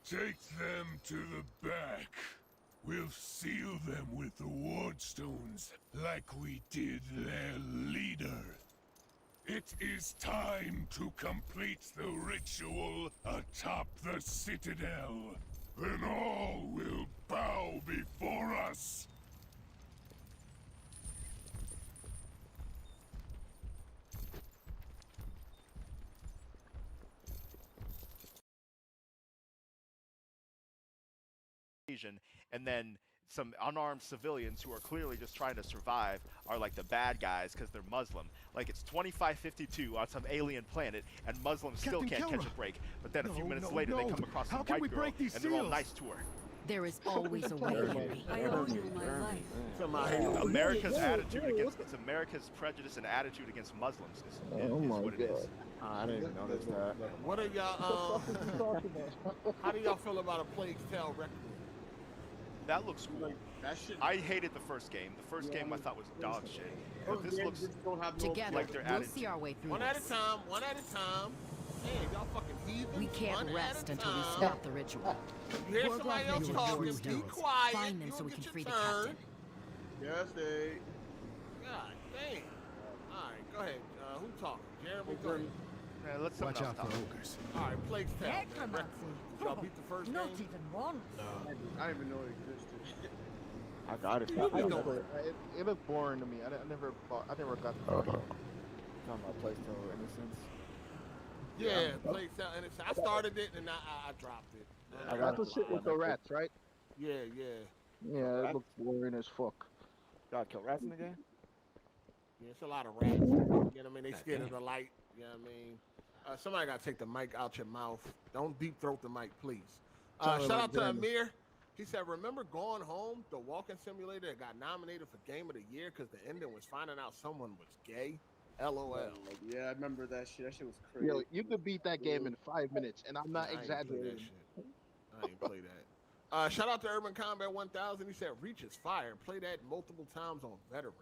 J: Take them to the back. We'll seal them with the ward stones like we did their leader. It is time to complete the ritual atop the citadel. Then all will bow before us.
G: And then some unarmed civilians who are clearly just trying to survive are like the bad guys because they're Muslim. Like it's 2552 on some alien planet and Muslims still can't catch a break. But then a few minutes later they come across some white girl and they're all nice to her.
H: There is always a way, Henry. I owe you my life.
G: America's attitude against it's America's prejudice and attitude against Muslims is what it is.
B: I didn't even notice that.
A: What are y'all? How do y'all feel about a Plague's Tale record?
G: That looks cool.
D: That shit.
G: I hated the first game. The first game I thought was dog shit. But this looks
H: Together,
G: like their
H: we'll
G: attitude.
H: see our way through
A: One at a
H: this.
A: time, one at a time. Hey, y'all fucking heathens.
H: We can't
A: One
H: rest
A: at a
H: until we
A: time.
H: stop the ritual.
A: You hear
H: We're
A: somebody
H: going
A: else
H: to
A: talking, be
H: stones.
A: quiet.
H: Find them
A: You'll
H: so we
A: get
H: can
A: your
H: free the
A: turn.
H: captain.
D: Yes, they.
A: God damn. Alright, go ahead. Who talking? Jeremy, go ahead.
G: Let's
I: Watch out for ogres.
A: Alright, Plague's Tale. man.
K: Necromancy.
A: Y'all beat the first
K: Not
A: game?
K: even once.
D: I didn't even know it existed.
B: I got it.
E: It looked boring to me. I never got the
B: Talking about Playstyle Innocence.
A: Yeah, Plague's Tale. And I started it and I dropped it.
B: I
E: That's
B: got
E: the shit with the rats, right?
A: Yeah.
E: Yeah, it looked boring as fuck.
B: Y'all kill rats in the game?
A: Yeah, it's a lot of rats. You know what I mean? They scared of the light. You know what I mean? Somebody got to take the mic out your mouth. Don't deep throat the mic, please. Shout out to Amir. He said, remember Going Home, the walking simulator that got nominated for Game of the Year because the ending was finding out someone was gay? LOL.
D: Yeah, I remember that shit. That shit was crazy.
E: Yo, you could beat that game in 5 minutes, and I'm not
A: I ain't play that
E: exaggerating.
A: shit. I ain't play that. Shout out to Urban Combat 1000. He said, Reach is fire. Play that multiple times on Veteran.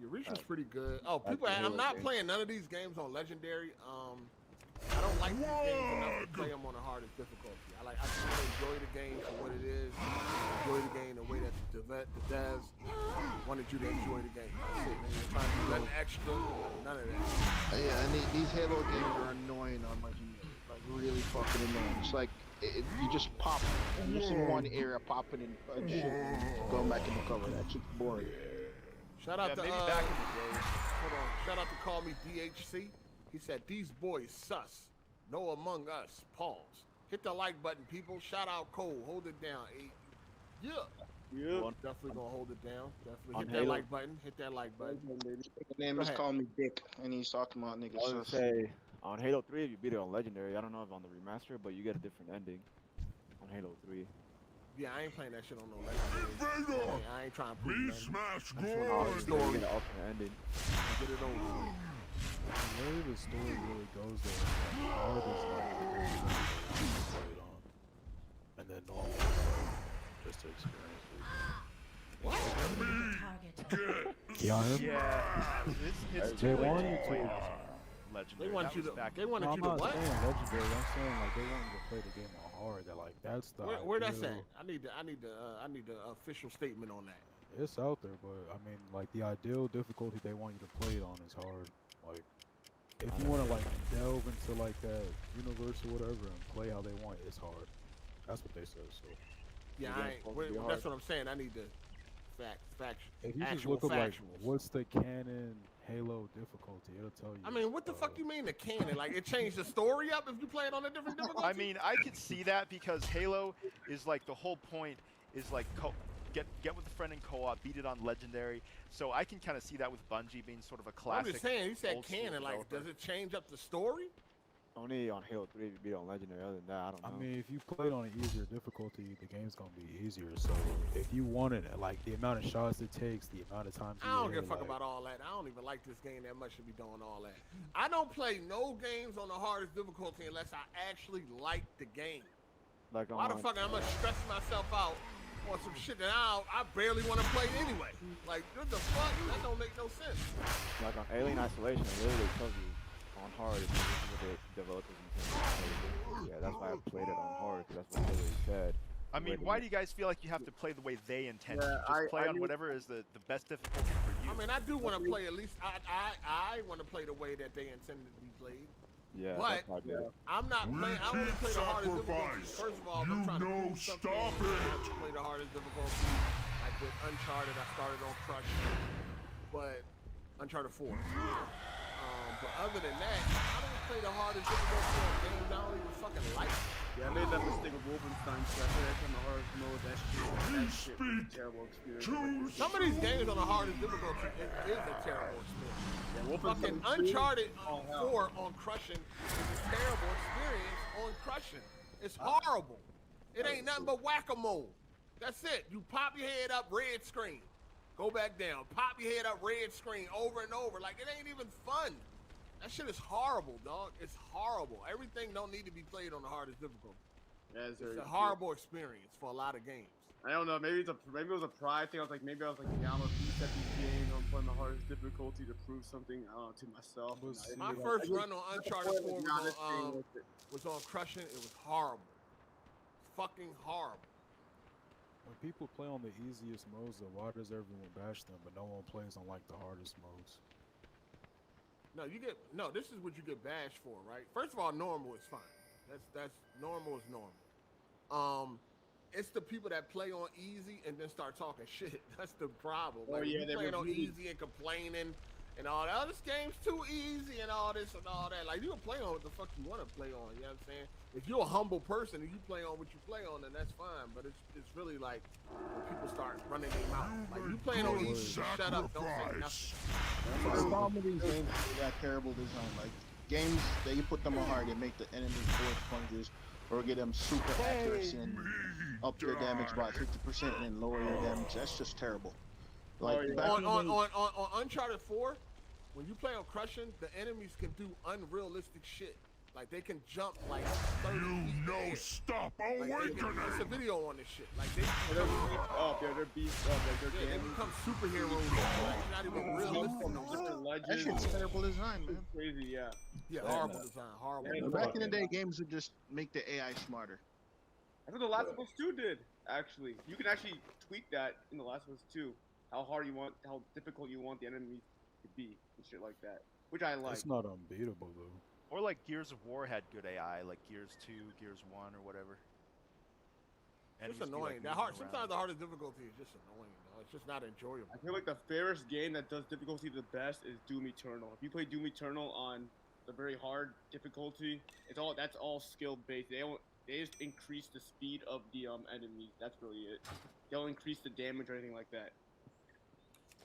A: Your Reach is pretty good. Oh, people, I'm not playing none of these games on Legendary. I don't like these games enough to play them on the hardest difficulty. I just want to enjoy the game for what it is. Enjoy the game the way that the devs wanted you to enjoy the game. That's it, man. You're trying to do nothing extra, none of that.
E: Yeah, and these Halo games are annoying on Legendary. Like, really fucking annoying. It's like, you just pop, you're just in one area popping and shit, going back in the cover. That shit's boring.
A: Shout out to
G: maybe back in the day.
A: Hold on. Shout out to Call Me DHC. He said these boys sus. No Among Us. Pause. Hit the like button, people. Shout out Cole. Hold it down. Yeah. Definitely gonna hold it down. Definitely hit that like button. Hit that like button.
E: His name is Call Me Dick, and he's talking about niggas.
B: I was gonna say, on Halo 3, if you beat it on Legendary, I don't know if on the remaster, but you get a different ending on Halo 3.
A: Yeah, I ain't playing that shit on no Legendary. I ain't trying to prove nothing.
J: Smash
A: I just wanna
J: good.
A: story.
B: Get an alternate ending.
A: Get it over.
C: The way the story really goes there, the hard is like the game you played on, and then normal, just to experience it.
H: Target.
C: They want you to.
G: Legendary.
A: They want you to. They wanted
C: I'm
A: you to
C: not
A: what?
C: saying legendary. I'm saying like they want you to play the game on hard. That like that's the.
A: Where that's at?
C: ideal-
A: I need the official statement on that.
C: It's out there, but I mean, like the ideal difficulty they want you to play it on is hard. Like, if you want to like delve into like that universe or whatever and play how they want, it's hard. That's what they said. So
A: Yeah, that's what I'm saying. I need the facts.
C: if you just
A: Actual
C: look up like
A: factuals.
C: what's the canon Halo difficulty, it'll tell you.
A: I mean, what the fuck you mean the canon? Like it changed the story up if you play it on a different difficulty?
G: I mean, I could see that because Halo is like the whole point is like get with a friend in co-op, beat it on Legendary. So I can kind of see that with Bungie being sort of a classic.
A: I'm just saying, he said
G: old school
A: canon. Like,
G: developer.
A: does it change up the story?
B: Only on Halo 3 if you beat it on Legendary. Other than that, I don't know.
C: I mean, if you play it on an easier difficulty, the game's gonna be easier. So if you wanted like the amount of shots it takes, the amount of times
A: I don't give a fuck about all that. I don't even like this game that much to be doing all that. I don't play no games on the hardest difficulty unless I actually like the game.
B: Like
A: Why the
B: on,
A: fuck am I stressing myself out on some shit that I barely want to play anyway? Like, what the fuck? That don't make no sense.
B: like on Alien Isolation, it literally tells you on on hard is this is what the developers intended to play. Yeah, that's why I played it on hard because that's what Hillary said.
G: I mean, why do you guys feel like you have to play the way they intended?
D: Yeah,
G: Just play
D: I
G: on
D: knew-
G: whatever is the best difficulty for you.
A: I mean, I do want to play at least. I want to play the way that they intended to be played.
B: Yeah,
A: But
B: that's how I did it.
A: I'm not playing. I only play the hardest difficulty.
J: Sacrifice.
A: First of all, if I'm trying to prove something.
J: Stop
A: I have
J: it.
A: to play the hardest difficulty. Like with Uncharted, I started on Crush, but Uncharted 4. But other than that, I don't play the hardest difficulty on games I don't even fucking like.
D: Yeah, I made that mistake with Wolfenstein. So I played that on the hardest mode. That shit was a terrible experience.
A: Some of these games on the hardest difficulty is a terrible experience.
D: Yeah,
A: Fucking
D: Wolfenstein 2,
A: Uncharted
D: oh, hell.
A: 4 on Crushing is a terrible experience on Crushing. It's horrible. It ain't nothing but whack-a-mole. That's it. You pop your head up, red screen. Go back down. Pop your head up, red screen, over and over. Like, it ain't even fun. That shit is horrible, dog. It's horrible. Everything don't need to be played on the hardest difficulty.
D: Yeah,
A: It's a horrible experience for a lot of games.
D: I don't know. Maybe it was a pride thing. I was like, yeah, I'm a beast at these games. I'm playing the hardest difficulty to prove something. I don't know, to myself.
A: My first run on Uncharted 4 was on Crushing. It was horrible. Fucking horrible.
C: When people play on the easiest modes, though, why does everyone bash them, but no one plays on like the hardest modes?
A: No, this is what you get bashed for, right? First of all, normal is fine. That's normal is normal. It's the people that play on easy and then start talking shit. That's the problem. Like,
D: yeah,
A: you playing on easy and complaining and all that. Oh, this game's too easy and all this and all that. Like, you can play on what the fuck you want to play on. You know what I'm saying? If you're a humble person and you play on what you play on, then that's fine. But it's really like when people start running their mouth. Like, you playing on easy, shut up, don't say nothing.
E: The problem with these games is they got terrible design. Like games, they put them on hard, they make the enemies force sponges, or get them super accuracy and up their damage by 50% and then lower your damage. That's just terrible. Like
A: on Uncharted 4, when you play on Crushing, the enemies can do unrealistic shit. Like they can jump like 30 feet.
J: Stop
A: awakening! It's a video on this shit. Like they're
D: beast up. Like
A: they become superheroes. Like, not even realistic no more.
E: That shit's terrible design, man.
D: Crazy, yeah.
A: Yeah, horrible design, horrible.
E: Yeah, back in the day, games would just make the AI smarter.
D: That's what The Last of Us 2 did, actually. You can actually tweak that in The Last of Us 2. How difficult you want the enemies to be, and shit like that. Which I like.
C: It's not unbeatable, though.
G: Or like Gears of War had good AI, like Gears 2, Gears 1, or whatever.
A: It's annoying. Sometimes the hardest difficulty is just annoying. It's just not enjoyable.
D: I feel like the fairest game that does difficulty the best is Doom Eternal. If you play Doom Eternal on the very hard difficulty, that's all skill based. They just increase the speed of the enemies. That's really it. They don't increase the damage or anything like that.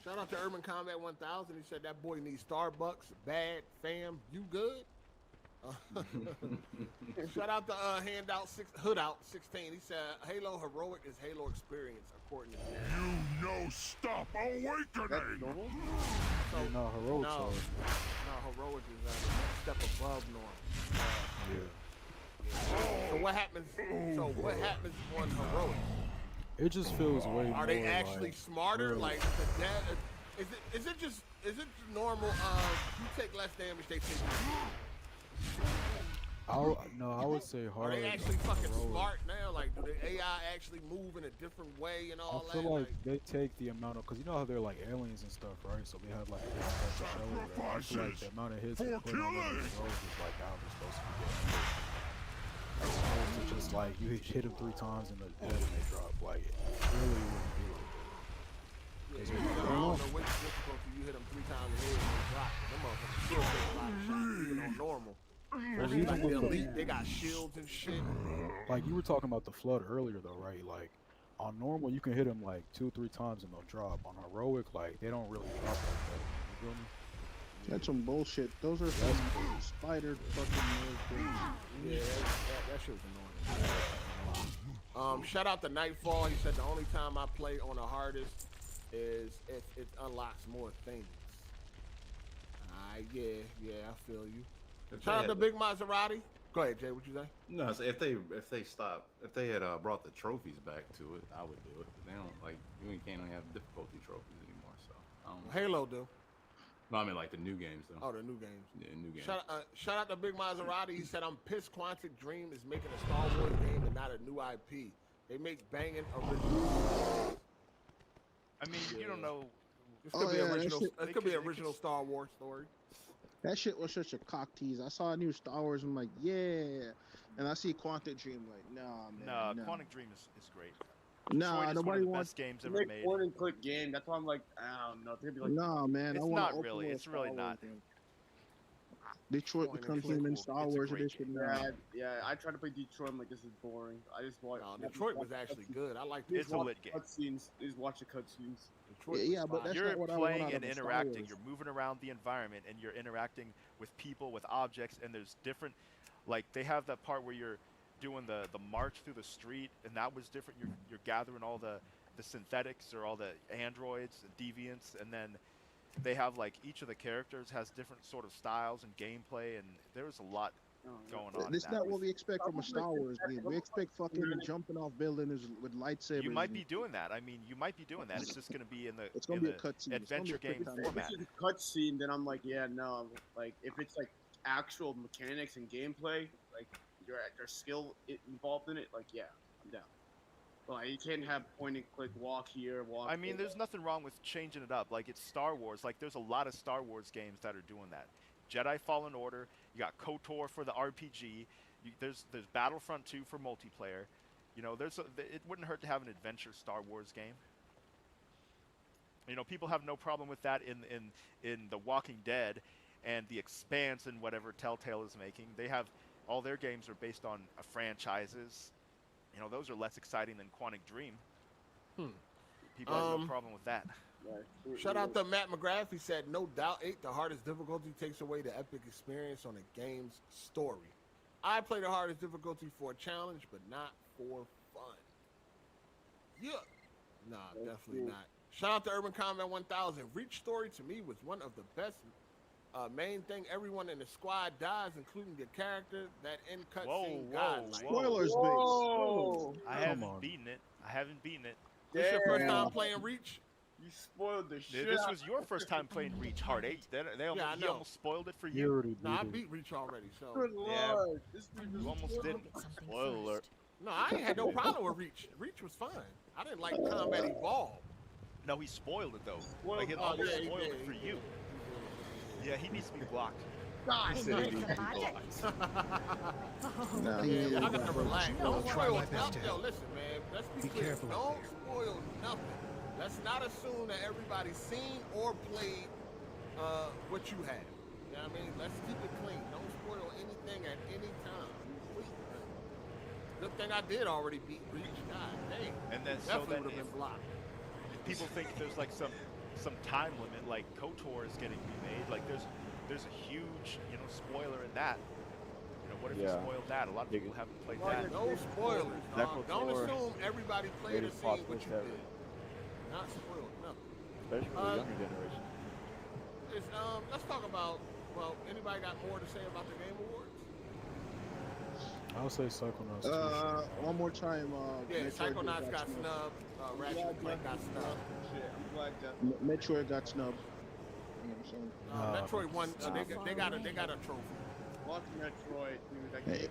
A: Shout out to Urban Combat 1000. He said that boy needs Starbucks. Bad fam, you good? Shout out to Hoodout 16. He said Halo Heroic is Halo Experience according to him.
J: Stop awakening.
C: No, Heroic.
A: No, Heroic is a step above normal. So what happens? On Heroic?
C: It just feels way more.
A: Are they actually smarter?
C: Really.
A: Like is it just normal? You take less damage, they take more.
C: I would say hard.
A: Are they actually fucking
C: Heroic.
A: smart now? Like, do the AI actually move in a different way and all
C: I
A: that?
C: feel like they take the amount of, because you know how they're like aliens and stuff, right? So they have like a different type of show. Right? I feel like the amount of hits they put on them is like how they're supposed to be getting hit. As opposed to just like you hit them 3 times and they drop. Like it really wouldn't be like that.
A: I don't know which difficulty you hit them 3 times and they drop. Them motherfuckers still take a lot of shots, even on normal.
C: Even
A: Like
C: with
A: the
C: the-
A: elite, they got shields and shit.
C: Like you were talking about the flood earlier though, right? Like on normal you can hit them like 2-3 times and they'll drop. On heroic, like they don't really drop like that. You feel me?
E: That's some bullshit. Those are some spider fucking things.
A: Yeah, that shit was annoying. Shout out to Nightfall. He said the only time I play on the hardest is if it unlocks more things. Yeah, I feel you. Shout out to Big Maserati. Go ahead, Jay. What you say?
F: No, so if they had brought the trophies back to it, I would do it. But they don't, like, you can't have difficulty trophies anymore. So I don't know.
A: Halo do.
F: No, I mean like the new games though.
A: Oh, the new games.
F: Yeah, new games.
A: Shout out to Big Maserati. He said, I'm pissed Quantic Dream is making a Star Wars game and not a new IP. They make banging original.
G: I mean, you don't know.
A: This could be original. This could be original Star Wars story.
E: That shit was such a cock tease. I saw a new Star Wars. I'm like, yeah. And I see Quantic Dream. Like, nah, man.
G: Nah, Quantic Dream is great.
E: Nah,
G: Detroit is one
E: nobody
G: of the
E: wants
G: best games ever
D: Make
G: made.
D: point and click game. That's why I'm like, I don't know. It's gonna be like,
E: Nah, man.
G: It's
E: I want
G: not
E: open
G: really.
E: world
G: It's really
E: Star
G: not.
E: Wars game. Detroit
A: Point
E: Become
A: and click.
E: Human Star
G: It's a
E: Wars
G: great
E: edition.
D: yeah. I tried to play Detroit. I'm like, this is boring. I just watch.
A: No, Detroit was actually good. I like
G: It's a lit game.
D: Cutscenes. Just watch the cutscenes.
A: Detroit.
E: Yeah, but that's
G: You're
E: not what I want
G: playing
E: out
G: and
E: of a Star
G: interacting.
E: Wars.
G: You're moving around the environment, and you're interacting with people, with objects, and there's different. Like they have that part where you're doing the march through the street, and that was different. You're gathering all the synthetics or all the androids and deviants, and then they have like each of the characters has different sort of styles and gameplay, and there's a lot going on.
E: This
G: in
E: not
G: that.
E: what we expect from a Star Wars game. We expect fucking jumping off buildings with lightsabers.
G: You might
E: and-
G: be doing that. I mean, you might be doing that. It's just going to be in the,
E: It's gonna
G: in
E: be a
G: the
E: cutscene. It's gonna be
G: adventure
E: a quick
G: game
E: time.
D: If
G: format.
D: it's a cutscene, then I'm like, yeah, no. Like, if it's like actual mechanics and gameplay, like there's skill involved in it, like, yeah, I'm down. But like, you can't have point and click, walk here, walk.
G: I mean,
D: there.
G: there's nothing wrong with changing it up. Like it's Star Wars. Like there's a lot of Star Wars games that are doing that. Jedi Fallen Order. You got KOTOR for the RPG. There's Battlefront 2 for multiplayer. You know, it wouldn't hurt to have an adventure Star Wars game. You know, people have no problem with that in The Walking Dead and The Expanse and whatever Telltale is making. They have all their games are based on franchises. You know, those are less exciting than Quantic Dream. People have no problem with that.
A: Shout out to Matt McGrath. He said, no doubt 8, the hardest difficulty takes away the epic experience on a game's story. I play the hardest difficulty for a challenge, but not for fun. Yeah. Nah, definitely not. Shout out to Urban Combat 1000. Reach story to me was one of the best. Main thing, everyone in the squad dies, including the character. That end cutscene godlike.
E: Spoilers,
D: Whoa.
E: big.
G: I haven't beaten it.
A: This your first time playing Reach?
D: You spoiled the
G: Yeah,
D: shit.
G: this was your first time playing Reach Hard 8. He
A: I know.
G: almost spoiled it for
C: You
G: you.
C: already
A: No, I
C: beat it.
A: beat Reach already, so.
D: Good
G: Yeah.
D: lord. This dude
G: You
D: just
G: almost
D: spoiled
G: didn't.
H: Something
G: Spoiler
H: first.
G: alert.
A: No, I ain't had no problem with Reach. Reach was fine. I didn't like Combat Evolved.
G: No, he spoiled it though.
D: Spoiled
G: Like it
D: it.
G: almost
A: Oh, yeah, he
G: spoiled
A: did,
G: it for
A: he
G: you. Yeah, he needs to be blocked.
D: God.
K: I
G: said
K: know
G: he
K: it's
G: needs
K: a
G: to be
K: magic.
E: Nah,
A: Yeah,
E: yeah,
A: I gotta relax.
I: I
A: Don't
I: will try
A: spoil
I: my best
A: nothing.
I: to
A: Yo,
I: help.
A: listen, man. Let's be
I: Be
A: clear.
I: careful out
A: Don't
I: there.
A: spoil nothing. Let's not assume that everybody's seen or played what you have. You know what I mean? Let's keep it clean. Don't spoil anything at any time. Please. Good thing I did already beat Reach. God dang.
G: And then so
A: Definitely
G: then
A: would have
G: if
A: been blocked.
G: people think there's like some time limit, like KOTOR is getting remade, like there's a huge spoiler in that. You know, what if you
B: Yeah.
G: spoiled that? A lot of people haven't played
D: Well,
G: that.
A: No spoilers,
B: That
A: dog. Don't
B: KOTOR
A: assume everybody played or
B: greatest
A: seen
B: plot
A: what
B: twist
A: you
B: ever.
A: did. Not spoiled, nothing.
B: Especially for the younger generation.
A: Let's talk about, well, anybody got more to say about the Game Awards?
C: I'll say Psychonauts 2.
E: One more time.
A: Yeah,
E: Metroid
A: Psychonauts got snubbed. Ratchet and Clank got snubbed.
D: Shit, I'm glad that.
E: Metroid got snubbed. You know what I'm saying?
A: Metroid won. They got a trophy.
D: Fuck Metroid, dude. That
E: Hey.
D: game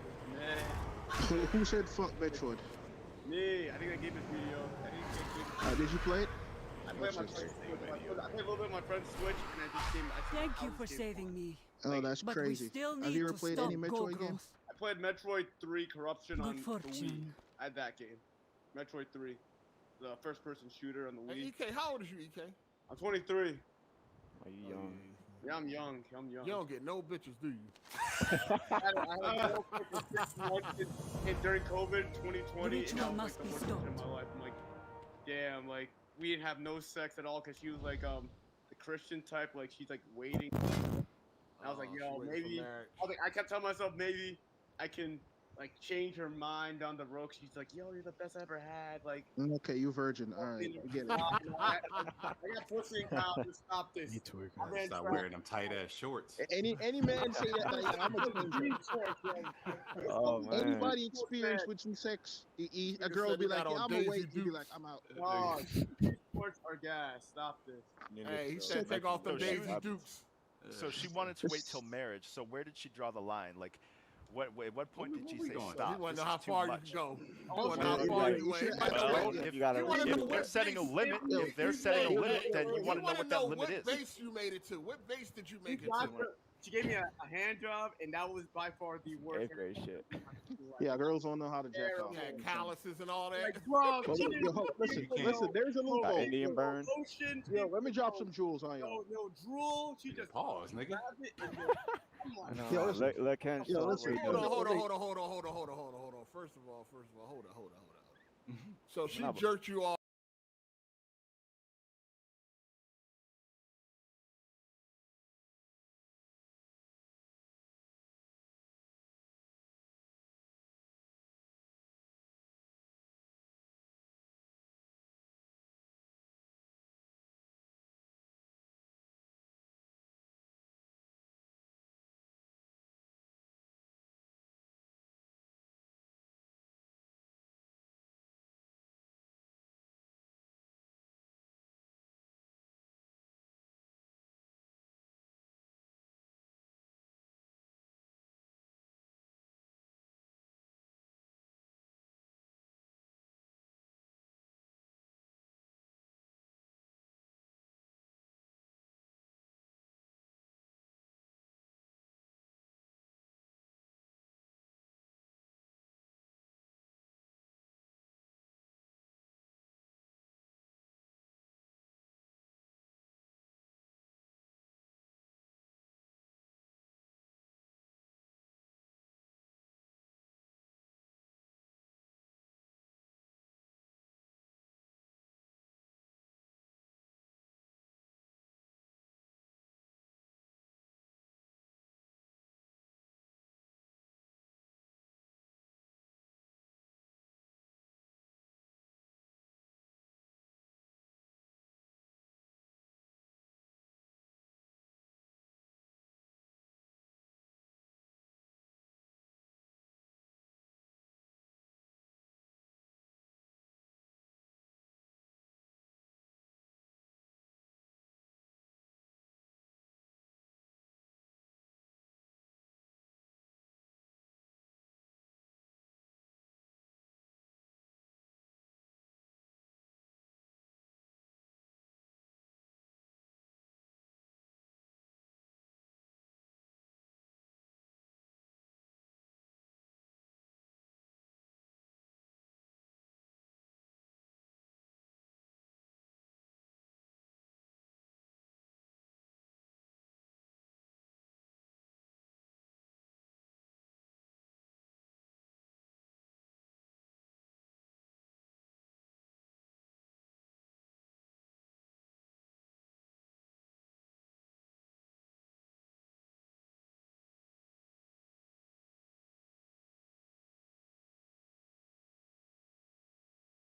D: was meh.
E: Who said fuck Metroid?
D: Me, I think I gave this video. I think I gave
E: Did you play it?
D: I played my friend's Switch. I played a little bit of my friend's Switch, and I just came.
H: Thank you for saving me.
E: Oh, that's
H: But we
E: crazy.
H: still
E: Have
H: need
E: you ever
H: to
E: played
H: stop
E: any Metroid game?
H: Golgoth.
D: I played Metroid 3 Corruption on
H: Good
D: the Wii.
H: fortune.
D: I had that game. Metroid 3. The first-person shooter on the Wii.
A: Hey, EK, how old is you, EK?
D: I'm 23.
B: Are you young?
D: Yeah, I'm young. I'm young.
A: You don't get no bitches, do you?
D: I had a girl for 6 months during COVID 2020.
H: The
D: And that
H: ritual
D: was like
H: must
D: the
H: be
D: worst time
H: stopped.
D: of my life. I'm like, damn, like, we didn't have no sex at all because she was like, the Christian type. Like, she's like waiting. And I was like,
A: she
D: yo,
A: waiting for
D: maybe.
A: marriage.
D: I was like, I kept telling myself, maybe I can, like, change her mind down the road. She's like, yo, you're the best I ever had. Like,
E: Okay, you virgin. All right, I get it.
D: I got pussy in town. Just stop this.
C: Me too.
D: I ran
F: Stop
D: track.
F: wearing them tight ass shorts.
E: Any man say that? Like, I'm a
D: Green
E: changer.
D: shorts, yo.
B: Oh man.
E: Anybody experienced with some sex? A
A: Nigga
E: girl
A: said
E: be
A: they
E: like,
A: got
E: yeah,
A: on
E: I'm gonna
A: Daisy
E: wait. You be
A: Dukes.
E: like, I'm out.
D: Oh, green shorts are gas. Stop this.
A: Hey, he said take off them
G: Those
A: Daisy
G: shoes.
A: Dukes.
G: So she wanted to wait till marriage. So where did she draw the line? Like, at what point did she say stop?
A: You want to
G: This
A: know how
G: is too
A: far you
G: much.
A: can go. You
D: Oh,
A: want to know how
D: yeah,
A: far
D: yeah,
A: you
D: you
A: went.
D: should-
G: Well, if
A: You wanna know
G: they're
A: what
G: setting a
A: base-
G: limit, if they're setting a limit, then you want to know what that limit is.
A: What base you made it to? What base did you make it
D: got
A: to?
D: her- She gave me a hand job, and that was by far the worst.
B: Eighth grade shit.
E: Yeah, girls don't know how to jack off.
A: You had calluses and all that.
D: Like, bro,
E: Well,
D: she
E: yo,
D: didn't-
E: listen,
F: can't.
E: listen. There's a loophole.
B: Indian burn.
D: Lotion,
E: Yo, let me drop some jewels on y'all.
D: no drool. She just
F: Pause, nigga.
D: grabbed it and just, come on.
B: No,
E: Yo, listen.
B: let Ken
E: Yo,
B: show
E: listen.
B: what he
A: Hold on,
B: does.
A: hold on. First of all, hold on. So she
B: Nah, but-
A: jerked you off.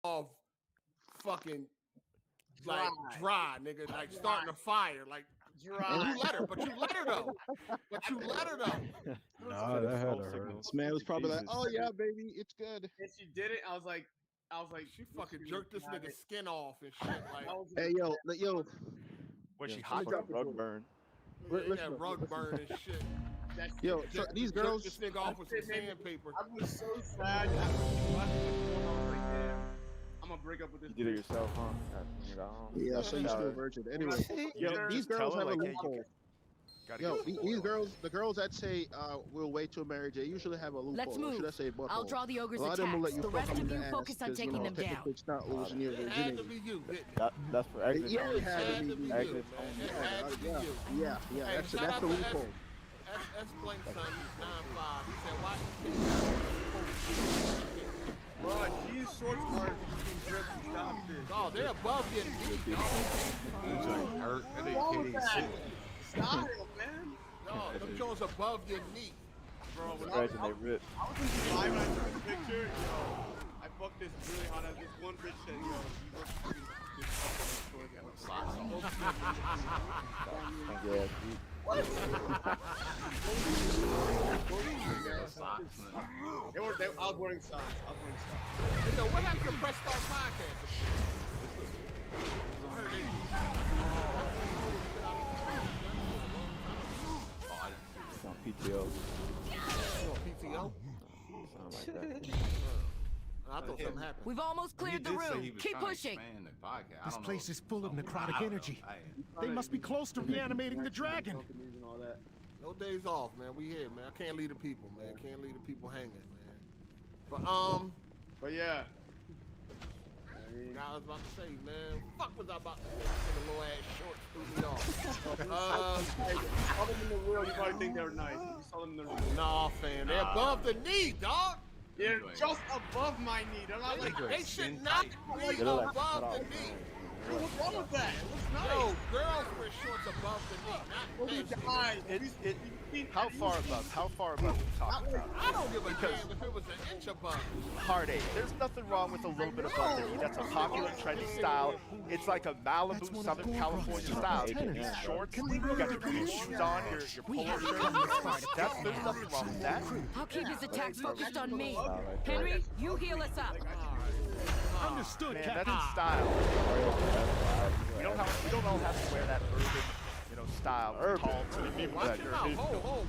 A: Off fucking like dry, nigga, like starting a fire, like
D: Dry.
A: you let her, but you let her though.
C: Nah, that had to hurt.
E: This man was probably like,
B: Jesus.
E: "Oh yeah, baby, it's good."
D: And she did it. I was like,
A: She fucking jerked this nigga's skin off and shit. Like,
E: Hey, yo,
G: Was she
B: Yeah,
G: hot?
B: fucking rug burn.
A: that rug burn and shit.
E: yo. So these
A: Jerked
E: girls,
A: this nigga off with some sandpaper.
D: I was so sad. I was like, damn, I'm gonna break up with this.
B: You did it
D: bitch.
B: yourself, huh? When you got home.
E: yeah. So you still a
B: Shower.
E: virgin. Anyway,
G: You
E: yo,
G: didn't
E: these
G: just tell
E: girls
G: her,
E: have a
G: like, hey, you
E: loophole.
G: Gotta
E: Yo,
G: get
E: these girls, the girls that say we'll wait till marriage, they usually have a loophole.
H: Let's
E: Or should I
H: move.
E: say butthole?
H: I'll draw the ogre's
E: A lot of them will let
H: attacks.
E: you
H: The
E: fuck
H: rest
E: them
H: of
E: in
H: you
E: the ass
H: focus on
E: 'cause,
H: taking them
E: technically
H: down.
E: It's not losing your
A: It had to
E: virginity.
A: be you, didn't it?
B: That's for exit.
E: Yeah, it
A: It
E: had
A: had
E: to
A: to
E: be
A: be
E: you.
A: you,
B: Exit
A: man.
B: only.
A: It had to be
E: Yeah,
A: you.
E: yeah,
A: Hey,
E: that's
A: shout
E: the
A: out to
E: loophole.
A: S Blank son, he's 9'5". He said, "Why?"
D: Bro, these shorts are being jerked. Stop this.
A: Oh, they're above your knee, dog.
F: It's like hurt. That
D: What's wrong with
F: ain't
D: that?
F: KD
D: Stop it, man.
A: No, them joints above your knee.
D: Bro, when I was
B: Scratching they rip.
D: in Dubai when I took the picture, yo, I fucked this really hot ass. This one bitch said, yo, you look fucking this fucking short with socks on.
B: Thank you, ass beat.
D: I was wearing socks.
A: Hey, yo, what happened to Press Start Podcast? I heard they.
B: PTO.
A: You want PTO?
B: Something like that.
A: I thought something happened.
H: We've almost cleared the room. Keep pushing.
I: This place is full of necrotic energy. They must be close to reanimating the dragon.
A: No days off, man. We here, man. I can't leave the people, man. Can't leave the people hanging, man. But
D: yeah.
A: I was about to say, man. Fuck was I about to say? The little ass shorts threw me off.
D: Saw them in the real, you probably think they're nice. You saw them in the real.
A: Nah, fam. They're above the knee, dog.
D: They're just above my knee. They're not like
A: They should not be above the knee.
D: Yo, what's wrong with that? It looks nice.
A: Yo, girls wear shorts above the knee, not men.
G: How far above? How far above are we talking about?
A: I don't give a damn if it was an inch above.
G: Heartache. There's nothing wrong with a little bit above the knee. That's a popular, trendy style. It's like a Malibu, Southern California style. These shorts, you got your green shoes on, your polo shirt. There's nothing wrong with that.
H: I'll keep his attacks focused on me. Henry, you heal us up.
I: Understood,
G: Man,
I: Captain.
G: that's style. You don't all have to wear that urban, style. Tall, to
A: Watch him out.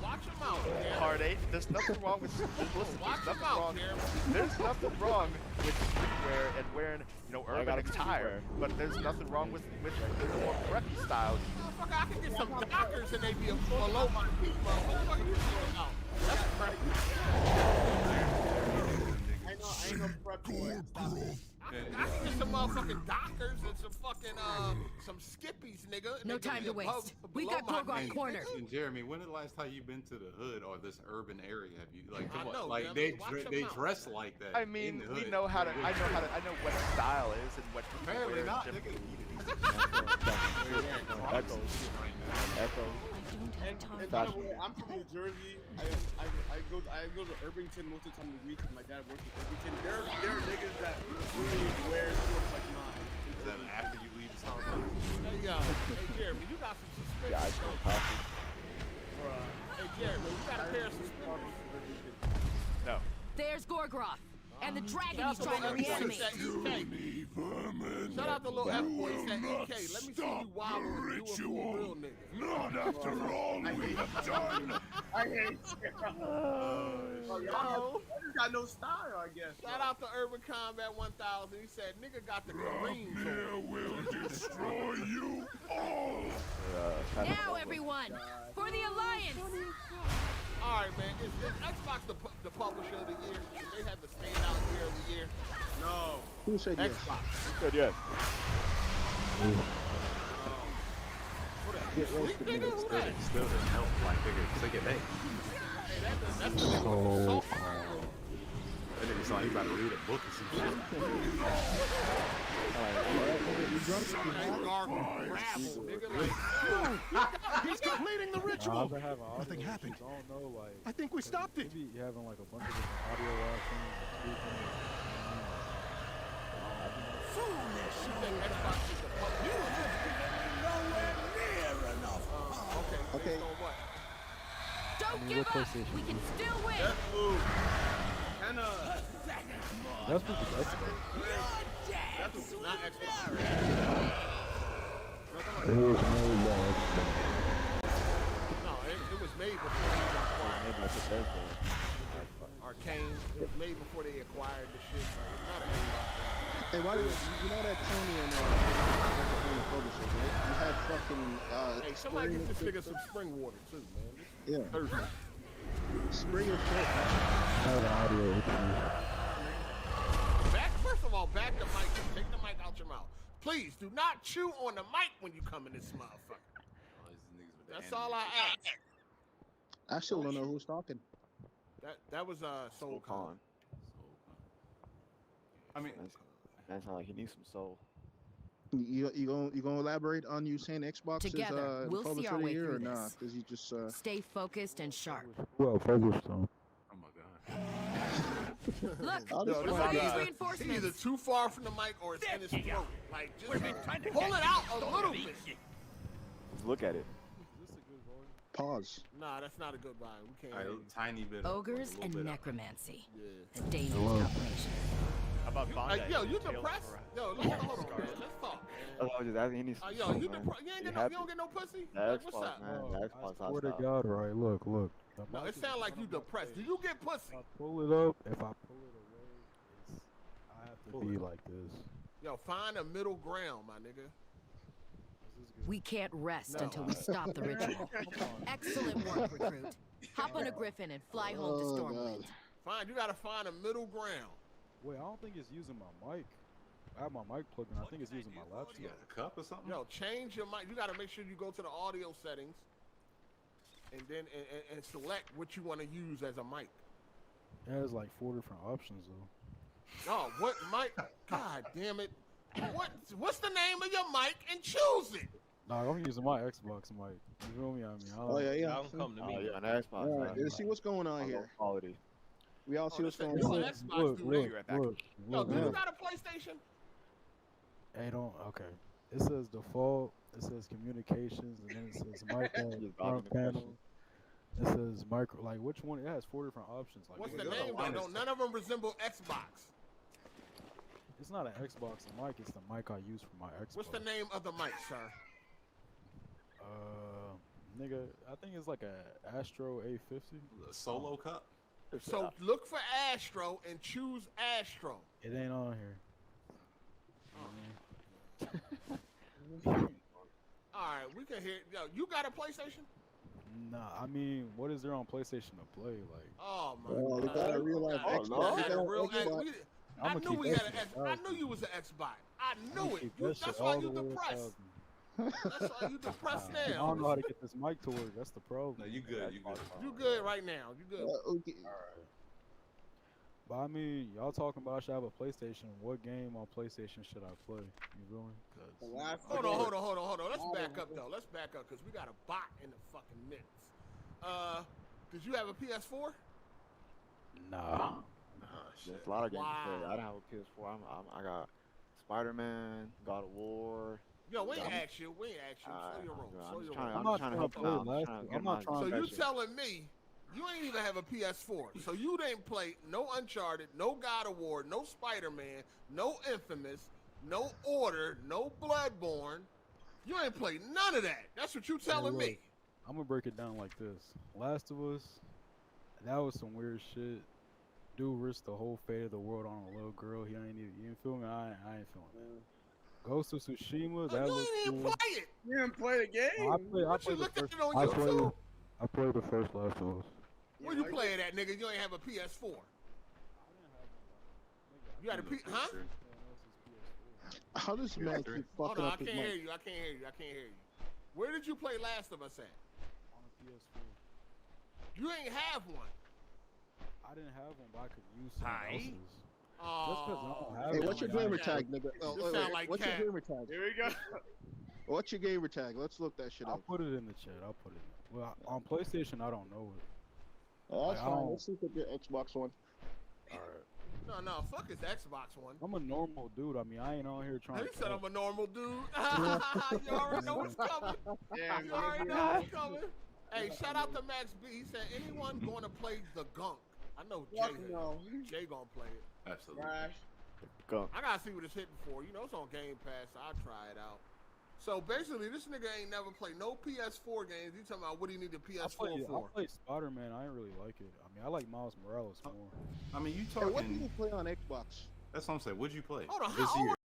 A: Watch him out.
G: Heartache. There's nothing wrong with listen.
A: Watch him out,
G: There's nothing wrong with streetwear and wearing, urban attire. But there's nothing wrong with the more preppy styles.
A: Motherfucker, I can get some Dockers and they be below my feet, motherfucker. What are you talking about? That's
D: I ain't no prep boy.
A: I can get some motherfucking Dockers and some fucking some Skippies, nigga. And
H: No
A: they can
H: time
A: be
H: to
A: above-
H: waste. We
A: below
H: got
A: my
H: Gorgon
A: knees,
H: cornered.
A: nigga.
F: And Jeremy, when the last time you been to the hood or this urban area have you
A: I know,
F: like
A: man.
F: they
A: Watch them
F: they
A: out.
F: dress like that?
G: I
F: in
G: mean,
F: the
G: we
F: hood.
G: know how to. I know what style is and what people
F: Apparently
G: wear.
F: not.
G: Different-
B: Echo. Echo.
D: And by the way, I'm from New Jersey. I go to Irvington most of the time of the week. My dad works in Irvington. There are niggas that really wear shorts like mine.
F: Is that after you leave the house?
A: Hey, Jeremy, you got some suspenders.
B: Yeah, I smell coffee.
A: Hey, Jeremy, you got a pair of suspenders.
G: No.
H: There's Gorgroth. And the dragon he's trying to reanimate.
A: Shout out to little F-boy, he said EK. Let me see you wobble and do it for a real nigga.
J: Not after all we have done.
D: I hate y'all got no style, I guess.
A: Shout out to Urban Combat 1000. He said, nigga got the Kareem
J: There will destroy you all.
H: Now, everyone, for the Alliance.
A: All right, man. Is Xbox the publisher of the year? They have the standout year of the year.
D: No.
E: Who said yes?
A: Xbox.
B: Good, yes.
E: Get roasted,
A: Nigga, who that?
F: Still didn't help. Like they get
A: Hey, that's the nigga with the salt.
F: That nigga saw he about to read a book or some shit.
A: Hey, gargle, gravel, nigga, like,
I: He's completing the ritual. Nothing happened.
C: I don't know, like.
I: I think we stopped it.
C: Maybe having like a bunch of different audio options.
A: Xbox is the publisher. Okay,
E: Okay.
A: so what?
H: Don't give up. We can still win.
C: That's what the Xbox.
A: That's not Xbox. No, it was made before they acquired Arcane. It was made before they acquired the shit. So it's not a Xbox.
E: Hey, why do you know that Tony and publishers, right? You had fucking
A: Hey, somebody get this nigga some spring water too, man.
E: yeah.
A: Thirsty.
E: Spring of shit.
C: Have an audio issue.
A: First of all, back the mic. Take the mic out your mouth. Please do not chew on the mic when you come in this motherfucker. That's all I ask.
E: I still don't know who's talking.
A: That was Soul Con.
F: I mean,
B: That sounds like he needs some soul.
E: You gonna elaborate on you saying Xbox
H: Together,
E: is
H: we'll see
E: publisher
H: our
E: of the
H: way
E: year
H: through
E: or not?
H: this.
E: Because you just
H: Stay focused and sharp.
C: Well, focused on.
F: oh my god.
H: Look,
E: I'll just
H: we're
E: find
H: these
E: out.
A: He's either
H: reinforcements.
A: too far from the mic or it's in his throat. Like, just pull it out a little bit.
B: Just look at it.
E: pause.
A: Nah, that's not a good line. We can't.
F: A tiny bit.
H: Ogres
F: a little
H: and
F: bit
H: necromancy.
A: Yeah.
H: A dangerous combination.
G: How about Bandai?
A: Yo, you
G: Tales
A: depressed?
G: for-
A: Yo, look, hold on, man. Let's talk.
B: I was just asking. He needs some
A: Yo,
B: soul,
A: you
B: man.
A: depressed? You ain't
B: He
A: get no,
B: happy.
A: you don't get no pussy?
B: The
A: Like,
B: Xbox,
A: what's up?
B: man. The Xbox
C: I swear to
B: hostile.
C: God, right? Look. The
A: No,
C: mic
A: it
C: is
A: sounds
C: in
A: like
C: front
A: you
C: of my
A: depressed. Do
C: face.
A: you get pussy?
C: If I pull it up, if I pull it away, it's, I have to
F: Pull
C: be
F: it.
C: like this.
A: Yo, find a middle ground, my nigga.
C: This is good.
H: We can't rest
A: No.
H: until we stop the ritual. Excellent work, recruit. Hop on a griffin and fly home to
E: Oh,
H: Stormwind.
E: God.
A: Fine, you gotta find a middle ground.
C: Wait, I don't think it's using my mic. I have my mic plugged in. I think it's using my laptop.
F: You got a cup or something?
A: Yo, change your mic. You gotta make sure you go to the audio settings and then and select what you want to use as a mic.
C: It has like 4 different options though.
A: Oh, what mic? God damn it! What's the name of your mic and choose it?
C: Nah, I'm using my Xbox mic. You feel me? I mean,
E: Oh yeah, yeah.
B: Oh yeah, on Xbox.
E: All right, let's see what's going on
B: Low
E: here.
B: quality.
E: We all see what's
A: this
E: going
A: is-
E: on.
A: this is- Xbox
C: Look,
A: do
C: look,
A: that.
C: look,
A: Yo,
C: look,
A: do you
C: look.
A: got a PlayStation?
C: Hey, don't. Okay. It says default. It says communications, and then it says mic
B: Just
C: on
B: blocking
C: front
B: the
C: panel.
B: question.
C: It says micro. Like which one? It has 4 different options. Like
A: What's
C: which
A: the
C: one?
A: name though? Don't none of them resemble Xbox.
C: It's not an Xbox mic. It's the mic I use for my Xbox.
A: What's the name of the mic, sir?
C: Nigga, I think it's like a Astro A50.
F: A solo cup?
A: So look for Astro and choose Astro.
C: It ain't on here.
A: All right, we can hear. Yo, you got a PlayStation?
C: Nah, I mean, what is there on PlayStation to play? Like,
A: Oh my
E: Oh, we
A: God.
E: got a real life
A: Oh,
E: Xbox.
A: no.
E: We got
A: Had a
E: an
A: real
E: Xbox.
A: we-
C: I'ma
A: I knew
C: keep
A: we
C: that
A: had an
C: shit
A: X. I
C: 1,000.
A: knew you was an Xbox. I
C: I'ma
A: knew it.
C: keep
A: You,
C: that shit
A: that's why
C: all
A: you
C: the way
A: depressed.
C: 1,000.
A: That's why you depressed
C: I
A: now.
C: don't know how to get this mic to work. That's the problem.
F: No, you good. You good.
A: You good right now. You good.
E: Okay.
C: But I mean, y'all talking about I should have a PlayStation. What game on PlayStation should I play? You feel me? 'Cause
A: Hold on. Let's back up though. Let's back up because we got a bot in the fucking midst. Did you have a PS4?
C: nah.
B: There's a lot of games to play.
A: Wow.
B: I don't have a PS4. I got Spider-Man, God of War.
A: Yo, we ain't
B: Yeah.
A: asked you. We ain't asked you. Slow your roll. Slow
B: I'm
A: your
B: just
A: roll.
B: trying,
C: I'm
B: I'm
C: not
B: just trying to help
C: trying
B: him
C: to
B: out.
C: play
B: I'm
C: last
B: trying to
C: week.
B: get
C: I'm
B: my
C: not trying
A: So
C: to-
A: you
B: session.
A: telling me you ain't even have a PS4? So you didn't play no Uncharted, no God of War, no Spider-Man, no Infamous, no Order, no Bloodborne. You ain't played none of that. That's what you telling
C: look.
A: me.
C: I'm gonna break it down like this. Last of Us, that was some weird shit. Dude risked the whole fate of the world on a little girl. He ain't even, you feel me? I ain't feeling that. Ghost of Tsushima,
A: Oh,
C: that
A: you
C: looks
A: ain't even
C: cool.
A: play it.
D: You didn't play the game.
C: I played
A: What, you
C: the
A: looked at
C: first.
A: it on
C: I
A: YouTube?
C: played the first Last of Us.
A: Where you play it at, nigga? You ain't have a PS4. You had a P, huh?
E: How does man keep
A: Hold
E: fucking
A: on, I
E: up his
A: can't hear
E: mic?
A: you. I can't hear you. I can't hear you. Where did you play Last of Us at?
C: On a PS4.
A: You ain't have one.
C: I didn't have one, but I could use someone else's. Just 'cause I don't have
E: Hey,
C: it,
E: what's your
C: like, I
E: gamer
C: ain't-
E: tag, nigga?
A: This
E: wait,
A: sound like
E: what's
A: cat.
E: your gamer tag?
D: Here we go.
E: What's your gamer tag? Let's look that shit
C: I'll
E: up.
C: put it in the chat. I'll put it. Well, on PlayStation, I don't know it.
E: Oh, that's
C: I
E: fine.
C: don't-
E: Let's look at your Xbox One.
C: All right.
A: No, fuck his Xbox one.
C: I'm a normal dude. I mean, I ain't on here trying
A: He
C: to.
A: said I'm a normal dude. you
C: Yeah.
A: already know what's coming.
D: Damn,
A: You already know what's coming. Hey, shout out to Max B. He said anyone going to play the Gunk. I know Jay.
D: Fuck no.
A: Jay gonna play it.
F: Absolutely.
D: Trash.
B: Go.
A: I gotta see what it's hitting for. You know it's on Game Pass, so I'll try it out. So basically, this nigga ain't never played no PS4 games. He talking about what he need the
C: I
A: PS4
C: played
A: for.
C: Spider-Man. I ain't really like it. I mean, I like Miles Morales more.
F: I mean, you
E: Hey, what do
F: talking.
E: you play on Xbox?
F: That's what I'm saying. What'd you play?
A: Hold on,
F: This
A: how
F: year.
A: old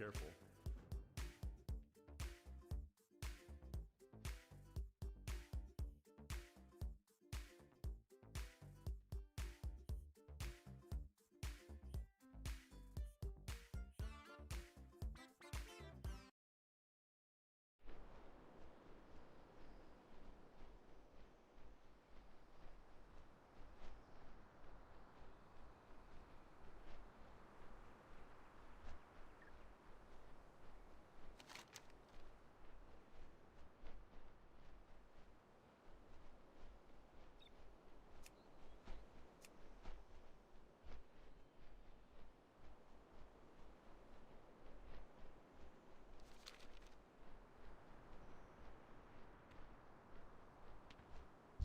F: careful.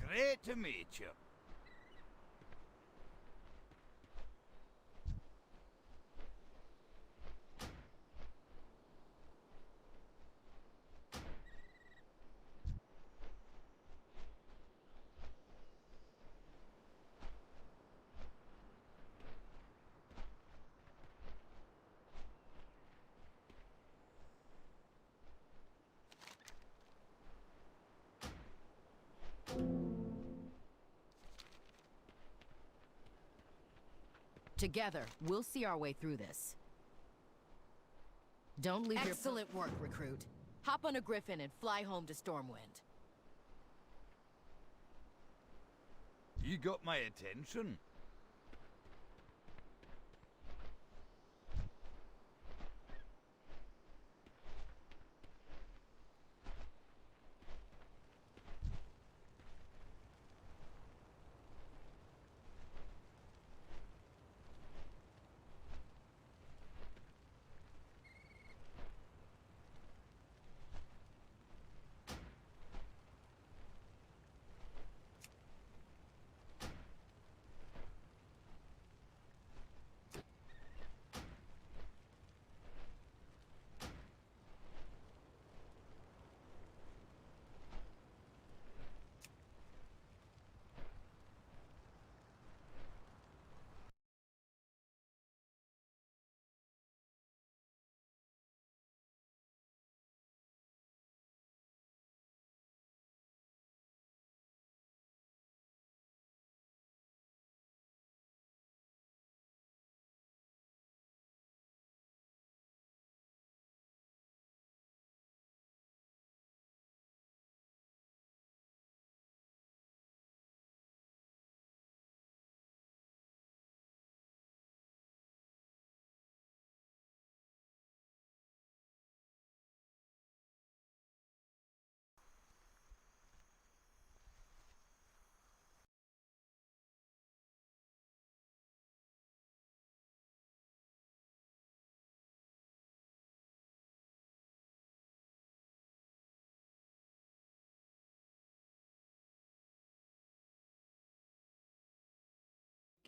L: Great to meet you.
H: Together, we'll see our way through this. Don't leave your— Excellent work, recruit. Hop on a griffin and fly home to Stormwind.
L: You got my attention.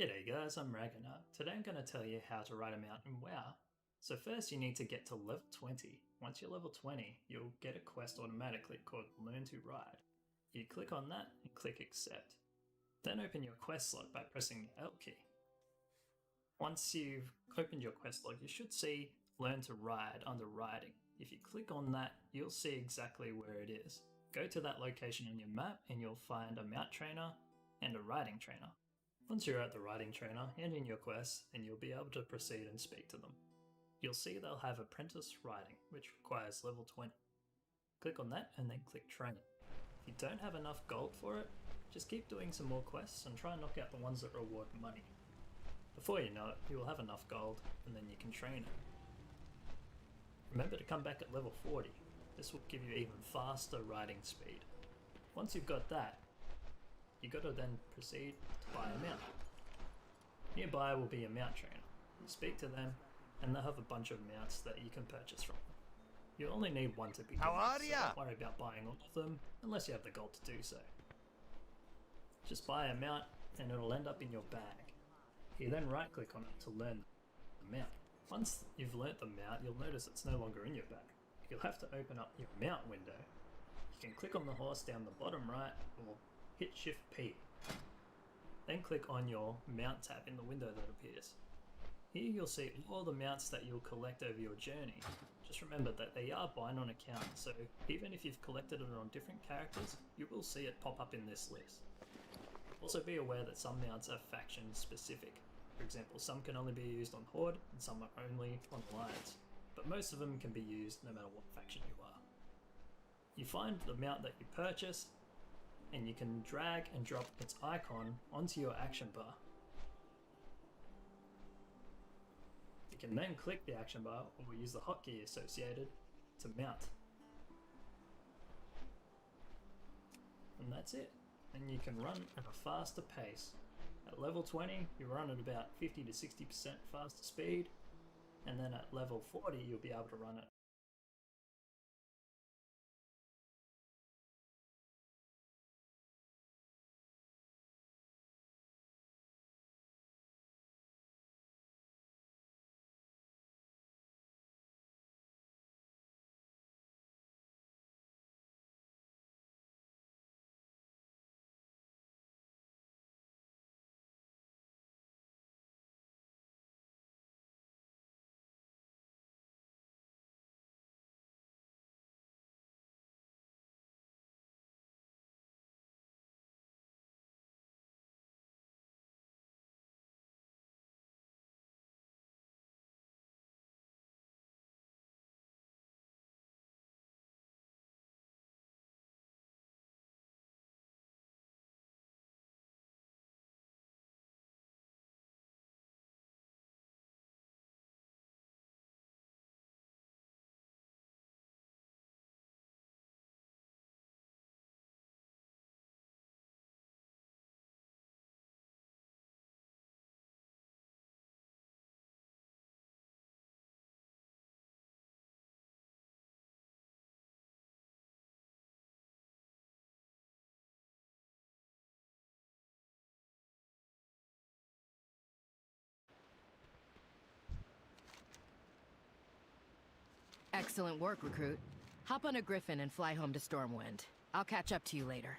M: G'day guys, I'm Ragnar. Today I'm going to tell you how to ride a mount in WoW. So first you need to get to level 20. Once you're level 20, you'll get a quest automatically called Learn to Ride. You click on that and click Accept. Then open your quest slot by pressing the L key. Once you've opened your quest log, you should see Learn to Ride under Riding. If you click on that, you'll see exactly where it is. Go to that location on your map and you'll find a mount trainer and a riding trainer. Once you're at the riding trainer, hand in your quest and you'll be able to proceed and speak to them. You'll see they'll have Apprentice Riding, which requires level 20. Click on that and then click Train. If you don't have enough gold for it, just keep doing some more quests and try and knock out the ones that reward money. Before you know it, you will have enough gold and then you can train it. Remember to come back at level 40. This will give you even faster riding speed. Once you've got that, you gotta then proceed to buy a mount. Nearby will be a mount trainer. You speak to them and they'll have a bunch of mounts that you can purchase from them. You only need one to begin.
L: How are
M: so
L: ya?
M: don't worry about buying all of them unless you have the gold to do so. Just buy a mount and it'll end up in your bag. You then right click on it to learn the mount. Once you've learnt the mount, you'll notice it's no longer in your bag. You'll have to open up your mount window. You can click on the horse down the bottom right or hit Shift P. Then click on your mount tab in the window that appears. Here you'll see all the mounts that you'll collect over your journey. Just remember that they are bind on account, so even if you've collected it on different characters, you will see it pop up in this list. Also be aware that some mounts are faction specific. For example, some can only be used on Horde and some are only on Alliance, but most of them can be used no matter what faction you are. You find the mount that you purchase, and you can drag and drop its icon onto your action bar. You can then click the action bar or use the hotkey associated to mount. And that's it. And you can run at a faster pace. At level 20, you run at about 50 to 60% faster speed, and then at level 40, you'll be able to run it.
H: Excellent work, Recruit. Hop on a Griffin and fly home to Stormwind. I'll catch up to you later.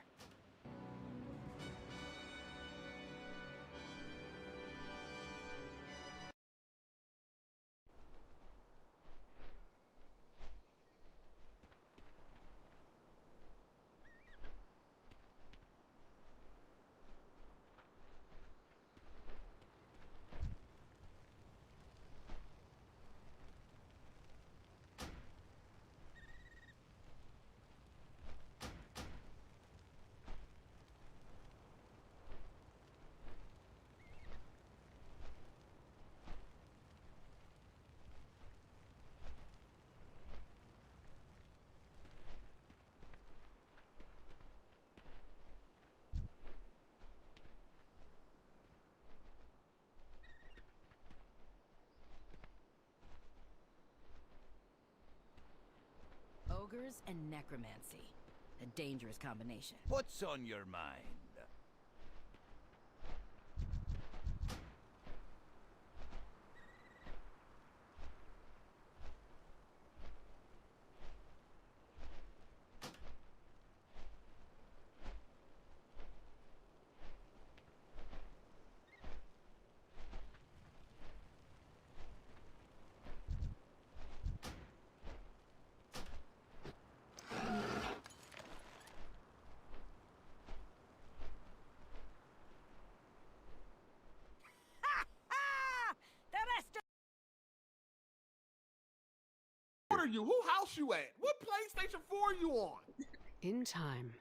H: Ogres and necromancy. A dangerous combination.
L: What's on your mind?
A: What are you? Who house you at? What PlayStation 4 are you on?
N: In time,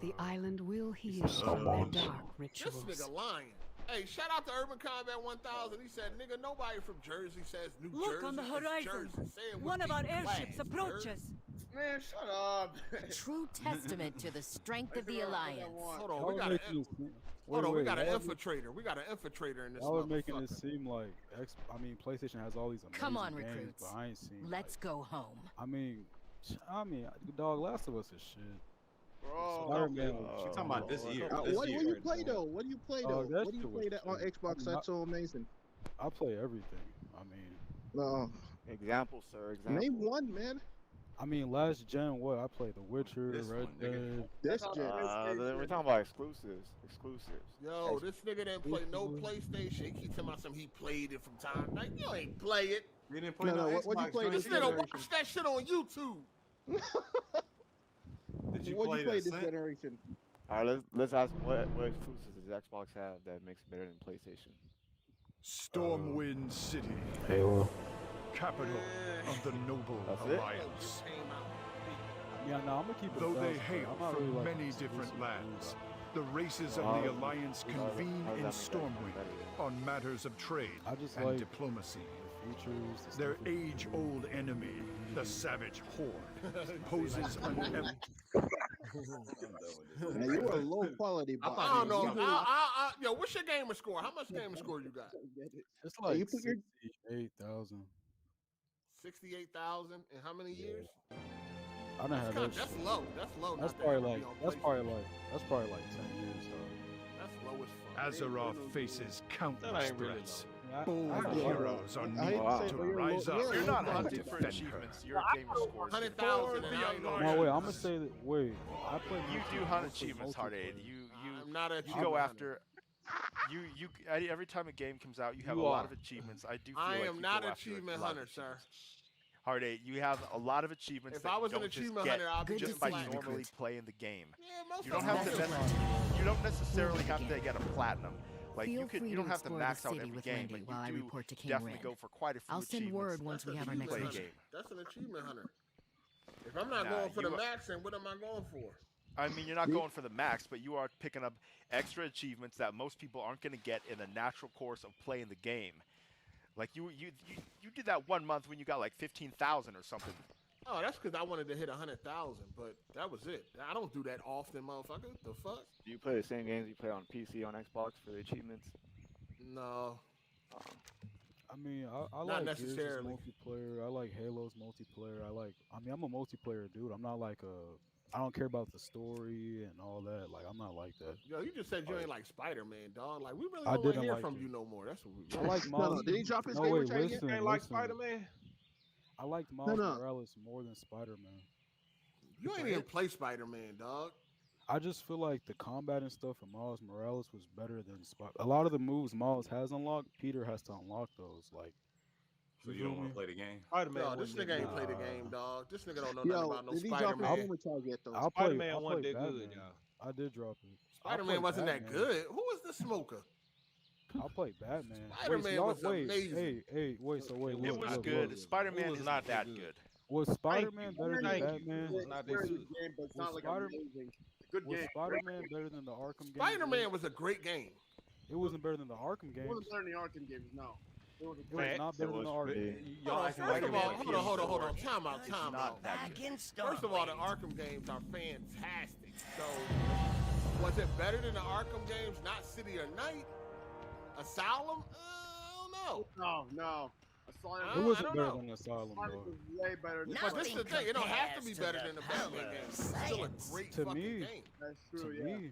N: the island will heal from their dark rituals.
A: This nigga lying. Hey, shout out to Urban Combat 1000. He said, nigga, nobody from Jersey says New Jersey.
K: Look on the
A: it's
K: horizon.
A: Jersey. Say it with
K: One of our
A: deep
K: airships
A: class,
K: approaches.
D: Man, shut up.
H: A true testament to the strength of the Alliance.
A: Hold on, we got an infiltrator. We got an infiltrator in this.
C: Y'all are making it seem like PlayStation has all these amazing
H: Come on,
C: games,
H: recruits.
C: but I ain't seen.
H: Let's go home.
C: I mean, dog, Last of Us is shit.
D: Bro,
C: Spider-Man.
F: She's talking about this year.
E: What do you play though? What do you play though? What do you play that on Xbox that's so amazing?
C: I play everything. I mean,
E: No.
B: Example, sir. Example.
E: Name one, man.
C: I mean, last gen, what I played The Witcher,
F: This
C: Red
F: one, nigga.
C: Dead.
E: This
D: That's
E: gen.
B: We're talking about exclusives. Exclusives.
A: Yo, this nigga didn't play no PlayStation. He keep telling me something he played it from time. Like, you ain't play it.
F: You didn't play
E: No,
F: no,
E: no, what you
F: Xbox,
E: played
F: Johnny.
E: this
A: This nigga
E: generation?
A: watch that shit on YouTube.
F: Did you
E: What
F: play
E: you played
F: that
E: this
F: Saint?
E: generation?
B: All right, let's ask what exclusives does Xbox have that makes it better than PlayStation?
I: Stormwind City,
C: Halo.
I: capital of the Noble
B: That's it?
I: Alliance.
C: Yeah, no, I'm gonna keep it.
I: Though they
C: 1,000,
I: hail
C: I'm not
I: from
C: really like
I: many
C: exclusive
I: different lands,
C: games.
I: the races of
B: Wow.
I: the Alliance convene
B: how's
I: in
B: that make that
I: Stormwind
B: competitive?
I: on matters of trade
C: I just
I: and
C: like
I: diplomacy.
C: the features. The
I: Their
C: stuff is
I: age-old enemy, the Savage Horde, poses an
E: Man, you were a low quality
A: I
E: bot.
A: don't know.
E: You do-
A: Yo, what's your gamer score? How much gamer score you got?
C: It's
E: Hey,
C: like
E: you put your
C: 68,000.
A: 68,000 in how many years?
C: I don't have that.
A: That's
C: shit.
A: low. That's low.
C: That's
A: not
C: probably
A: that
C: like
A: heavy on
C: that's
A: PlayStation.
C: probably like 10 years though.
A: That's low as fuck.
I: Azeroth faces countless
B: ain't really
I: threats.
C: Yeah,
I: Bold
C: I-
I: heroes are
E: I hate
I: needed
E: to say it,
I: to
E: but you're
I: rise
E: low-
I: up
E: you're
G: You're not
E: low
I: and
G: hunting for
I: defend
G: achievements.
I: her.
G: Your gamer score is
A: 100,000 and I ain't
C: No,
A: gonna-
C: wait. I'm gonna say that. Wait, I play.
G: You do
C: multiplayer,
G: hunt
C: I play
G: achievements, Heartaid.
C: multiplayer.
A: I'm not a
G: You
A: achievement
G: go
A: hunter.
G: after. You every time a game comes out, you have
B: You
G: a lot
B: are.
G: of achievements. I do. Feel
A: I
G: like
A: am
G: you
A: not
G: go
A: an
G: after a
A: achievement
G: lot of
A: hunter, sir.
G: Heartaid, you have a lot of achievements.
A: If
G: that
A: I
G: you
A: was an
G: don't just
A: achievement
G: get
A: hunter, I'll be
G: just
A: just
G: by
A: fine.
G: normally playing the game.
A: Yeah, most
G: You don't
A: of
G: have
A: them
G: to.
A: are.
G: You don't necessarily have to get a platinum. Like
H: Feel
G: you could.
H: free
G: You don't
H: to
G: have to
H: explore
G: max
H: the
G: out
H: city
G: every
H: with
G: game,
H: Wendy
G: but you
H: while I
G: do
H: report to King
G: definitely
H: Ren.
G: go for quite a few
H: I'll send
G: achievements
H: word once we have our
A: Achievement
H: next
A: hunter.
H: mission.
A: That's an achievement hunter. If I'm not
G: Nah,
A: going for the
G: you-
A: max, then what am I going for?
G: I mean, you're not going for the max, but you are picking up extra achievements that most people aren't going to get in the natural course of playing the game. Like you did that 1 month when you got like 15,000 or something.
A: Oh, that's because I wanted to hit 100,000, but that was it. I don't do that often, motherfucker. The fuck?
B: Do you play the same games you play on PC on Xbox for the achievements?
A: No.
C: I mean, I
A: Not
C: like Gears'
A: necessarily.
C: multiplayer. I like Halo's multiplayer. I mean, I'm a multiplayer dude. I'm not like I don't care about the story and all that. Like, I'm not like that.
A: Yo, you just said you ain't like Spider-Man, dog. Like, we really
C: I
A: don't want to
C: didn't
A: hear
C: like
A: from
C: it.
A: you no more. That's what we
C: I like
E: No,
C: Miles.
E: did he drop his
C: no,
E: gamer
C: wait,
E: tag yet?
C: listen,
O: Ain't like
C: listen.
O: Spider-Man.
C: I liked Miles
E: no.
C: Morales more than Spider-Man.
A: You ain't even play Spider-Man, dog.
C: I just feel like the combat and stuff in Miles Morales was better than A lot of the moves Miles has unlocked, Peter has to unlock those. Like,
F: So you don't want to play the game?
O: Spider-Man.
A: Yo, this
O: wasn't
A: nigga ain't
O: that
A: play the
C: Nah.
A: game, dog. This nigga don't know
E: Yo,
A: nothing about no
E: did he drop his
A: Spider-Man.
E: gamer tag yet, though?
C: I'll
O: Spider-Man
C: play
O: wasn't that
C: Batman.
O: good, y'all.
C: I did drop it. I'll
A: Spider-Man
C: play
A: wasn't that
C: Batman.
A: good. Who was the smoker?
C: I'll play Batman.
A: Spider-Man
C: wait, so y'all-
A: was amazing.
C: Hey, wait, so wait,
G: It
C: look,
G: was
C: look,
G: good.
C: look.
G: Spider-Man
O: was
G: is
O: not
G: not
O: that
G: that
O: good.
G: good.
C: Was Spider-Man better than
O: Thank you.
C: Batman?
O: It's not that
D: Very
O: good.
D: good game, but it's
C: Was
D: not like
C: Spider-
D: amazing. It's a good
C: Was
D: game.
C: Spider-Man better than the Arkham games?
A: Spider-Man was a great game.
C: It wasn't better than the Arkham
D: It
C: games.
D: wasn't better than the Arkham games, no. It was a
C: It
D: great
C: was not better than the
B: was
C: Arkham.
B: pretty-
A: Hold on, first of all, hold on. Time out.
H: Back in
A: First of all, the Arkham games are fantastic. So, was it better than the Arkham games? Not City or Night? Asylum? I don't know.
D: No. Asylum.
C: It
A: I
C: wasn't
A: don't
C: better
A: know.
C: than Asylum,
D: Arkham
C: though.
D: was way better than
A: But this is the thing. It don't have to be better than the Batman game. It's still a great
C: To
A: fucking
C: me-
A: game.
D: That's
C: To
D: true, yeah.
C: me,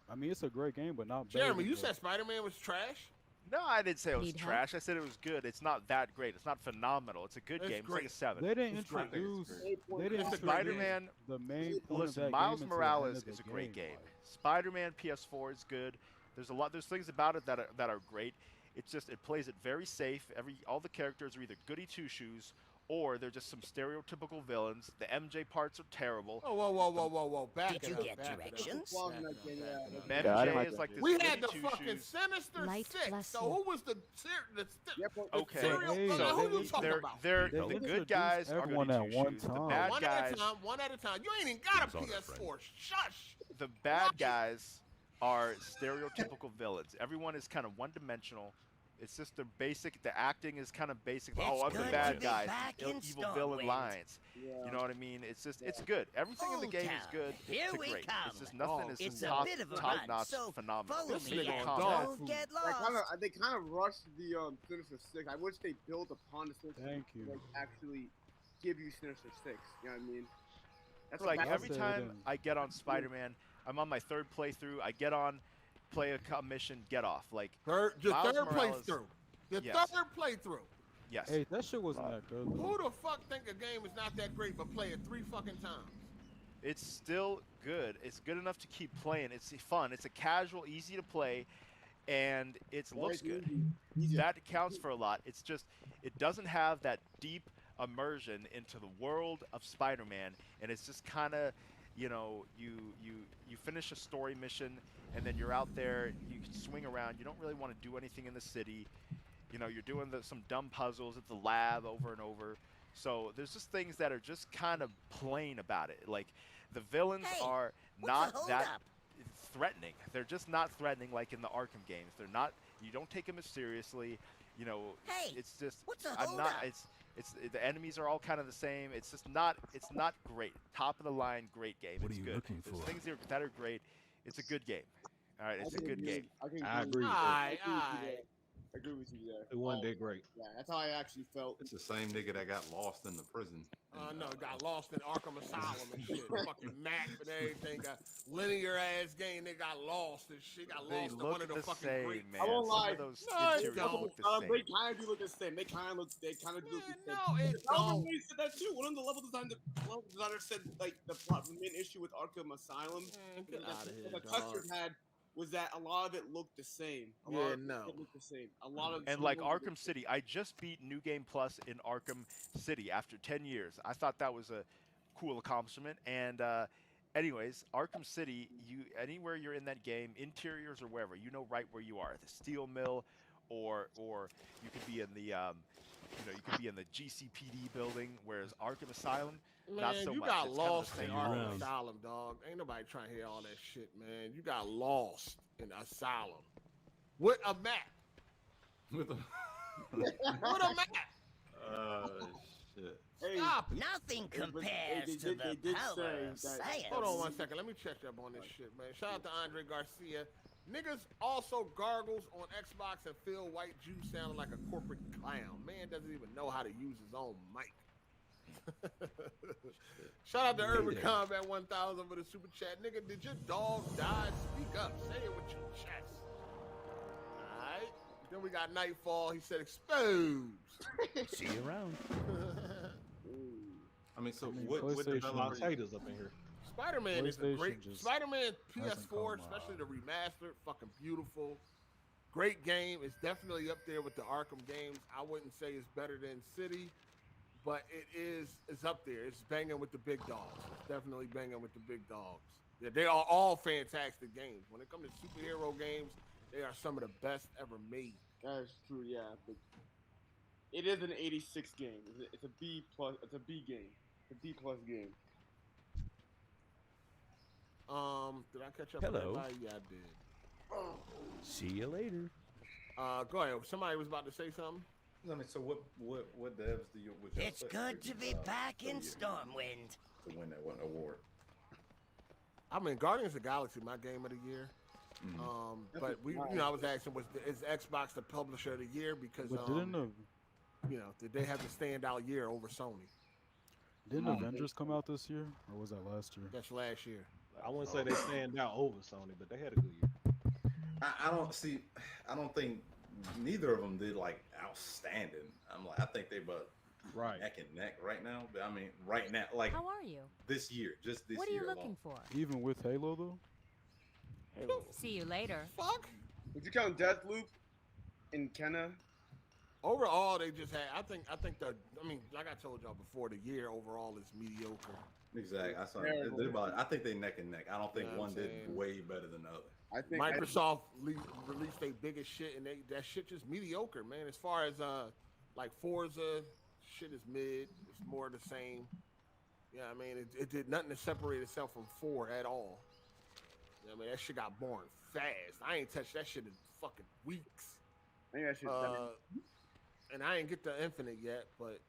C: I mean, it's a great game, but not better.
A: Jeremy,
C: than
A: you
C: the-
A: said Spider-Man was trash?
G: No, I didn't say it was
H: Need help?
G: trash. I said it was good. It's not that great. It's not phenomenal. It's a good
A: It's
G: game.
A: great.
G: It's like a 7.
C: They didn't
A: It's great.
C: introduce. They
A: It's
C: didn't
A: a great
C: introduce
G: Spider-Man.
C: the main point of
G: Listen,
C: that
G: Miles
C: game until the
G: Morales
C: end of
G: is
C: the
G: a great game.
C: like.
G: Spider-Man PS4 is good. There's things about it that are great. It's just it plays it very safe. All the characters are either goody two shoes or they're just some stereotypical villains. The MJ parts are terrible.
A: Oh, whoa. Back
H: Did
A: it
H: you
A: up.
H: get
A: back it up.
H: directions?
D: Flaws in
A: Back
D: that game,
A: it up,
D: yeah.
A: back it
G: MJ
A: up.
B: Yeah, I didn't like
G: is
B: that
G: like
B: game.
G: this
A: We
G: goody
A: had the
G: two
A: fucking
G: shoes.
A: Sinister
H: Light
A: Six.
H: bless
A: So
H: you.
A: who was the
D: Yep,
G: Okay,
A: serial
C: Hey,
A: killer?
C: so
A: Who you talking about?
G: They're
C: They
G: the good
C: introduced
G: guys are
C: everyone
G: goody
C: at
G: two
C: one
G: shoes. The
C: time.
G: bad
A: One
G: guys,
A: at a time. You ain't even got a PS4. Shush.
G: the bad guys are stereotypical villains. Everyone is kind of one-dimensional. It's just the basic. The acting is kind of basic.
H: It's
G: I'm the
H: good
G: bad
H: to be
G: guy.
H: back in
G: Evil villain
H: Stormwind.
G: lines. You know what I mean? It's just it's good. Everything in the game is good.
H: Here
G: It's
H: we
G: great.
H: come.
G: It's just nothing is
H: It's a
G: top
H: bit of a
G: top
H: run,
G: notch
H: so
G: phenomenal.
H: follow
A: This
H: me
A: nigga
H: and
A: on dog
H: don't
A: food.
H: get
D: They
H: lost.
D: kind of rushed the Sinister Six. I wish they built upon the Sinister
C: Thank
D: Six
C: you.
D: to like, actually give you Sinister Six. You know what I mean? That's
G: It's like
D: what
G: every
C: say it
G: time
C: is.
G: I get on Spider-Man, I'm on my third playthrough. I get on, play a mission, get off. Like
A: Your
G: Miles
A: third
G: Morales-
A: playthrough. Your
G: Yes.
A: third playthrough.
G: Yes.
C: Hey, that shit wasn't that good. Though.
A: Who the fuck think a game is not that great but play it 3 fucking times?
G: It's still good. It's good enough to keep playing. It's fun. It's a casual, easy to play, and it looks good. That counts for a lot. It's just it doesn't have that deep immersion into the world of Spider-Man, and it's just kind of, you know, you finish a story mission, and then you're out there. You can swing around. You don't really want to do anything in the city. You know, you're doing some dumb puzzles at the lab over and over. So there's just things that are just kind of plain about it. Like the villains are not that threatening. They're just not threatening like in the Arkham games. They're not. You don't take them as seriously. You know, it's just. It's the enemies are all kind of the same. It's just not. It's not great. Top of the line, great game.
I: What
G: it's
I: are you
G: good.
I: looking
G: There's
I: for?
G: things that are great. It's a good game. All right, it's a good game.
D: I agree. I agree with you there.
F: It wasn't that great.
D: Yeah, that's how I actually felt.
F: It's the same nigga that got lost in the prison.
A: No, got lost in Arkham Asylum and shit. Fucking map and everything. Got linear ass game. They got lost and shit. Got
G: They
A: lost in
G: look
A: one of the
G: the
A: fucking
G: same,
A: Greek.
G: man.
D: I won't
G: Some
D: lie.
G: of those
A: No, it
G: interiors
A: don't.
G: look the
D: They
G: same.
D: kind of do look the same. They kind of do look the same.
A: No, it
D: Alvin
A: don't.
D: Wade said that too. One of the level designer said like the main issue with Arkham Asylum
A: get outta here,
D: the
A: dog.
D: customers had was that a lot of it looked the same. A lot
A: Yeah,
D: of it
A: no.
D: looked the same. A lot of
G: And like Arkham City, I just beat New Game Plus in Arkham City after 10 years. I thought that was a cool accomplishment. And anyways, Arkham City, anywhere you're in that game, interiors or wherever, you know right where you are. The steel mill, or you could be in the you could be in the GCPD building. Whereas Arkham Asylum, not
A: Man,
G: so
A: you
G: much.
A: got
G: It's kinda the
A: lost in
G: same
A: Arkham
G: world.
A: Asylum, dog. Ain't nobody trying to hear all that shit, man. You got lost in Asylum. With a map.
F: With a
A: With a map.
F: Shit.
A: Stop it.
O: Nothing
D: Hey, but
O: compares
D: they
O: to
D: did-
O: the
D: they did
O: power
D: say
O: of
D: that-
O: science.
A: Hold on 1 second. Let me check up on this shit, man. Shout out to Andre Garcia. Niggas also gargles on Xbox and Phil White Juice sounding like a corporate clown. Man doesn't even know how to use his own mic. Shout out to Urban Combat 1000 for the super chat. Nigga, did your dog die? Speak up. Say it with your chest. Alright. Then we got Nightfall. He said exposed.
I: See you around.
F: I mean, so
C: I mean,
F: what
C: PlayStation-
F: developers haters up in here?
A: Spider-Man is a
C: PlayStation
A: great
C: just
A: Spider-Man
C: hasn't
A: PS4,
C: come,
A: especially the remastered, fucking beautiful. Great game. It's definitely up there with the Arkham games. I wouldn't say it's better than City, but it's up there. It's banging with the big dogs. It's definitely banging with the big dogs. Yeah, they are all fantastic games. When it comes to superhero games, they are some of the best ever made.
D: That is true, yeah. But it is an 86 game. It's a B plus. It's a B game. It's a B plus game.
A: Did I catch up
I: Hello.
A: on everybody? Yeah, I did.
I: See you later.
A: Go ahead. Somebody was about to say something.
F: I mean, so what devs do you? would y'all
O: It's
F: say
O: good
F: for
O: to be
F: you,
O: back
F: for
O: in
F: you
O: Stormwind.
F: to win that one award?
A: I mean, Guardians of the Galaxy, my game of the year. But I was asking, is Xbox the publisher of the year? Because
C: But
A: did they have the standout year over Sony?
C: didn't Avengers come out this year, or was that last year?
A: That's last year.
P: I wouldn't say they stand out over Sony, but they had a good year.
F: I don't think neither of them did like outstanding. I think they but neck and neck right now. But I mean, right now, like
Q: How are you?
F: this year, just this
Q: What are
F: year
Q: you
F: alone.
Q: looking for?
C: Even with Halo though.
Q: See you later.
A: Fuck.
D: Would you count Deathloop and Kenna?
A: Overall, they just had. I think like I told y'all before, the year overall is mediocre.
F: Exactly. I saw.
A: Terrible.
F: I think they neck and neck. I don't think
A: You know what
F: one
A: I'm
F: did
A: saying?
F: way better than the other.
D: I think
A: Microsoft released their biggest shit, and that shit just mediocre, man. As far as like Forza, shit is mid. It's more the same. Yeah, I mean, it did nothing to separate itself from 4 at all. Yeah, I mean, that shit got boring fast. I ain't touched that shit in fucking weeks.
D: I think that shit.
A: And I ain't get the Infinite yet, but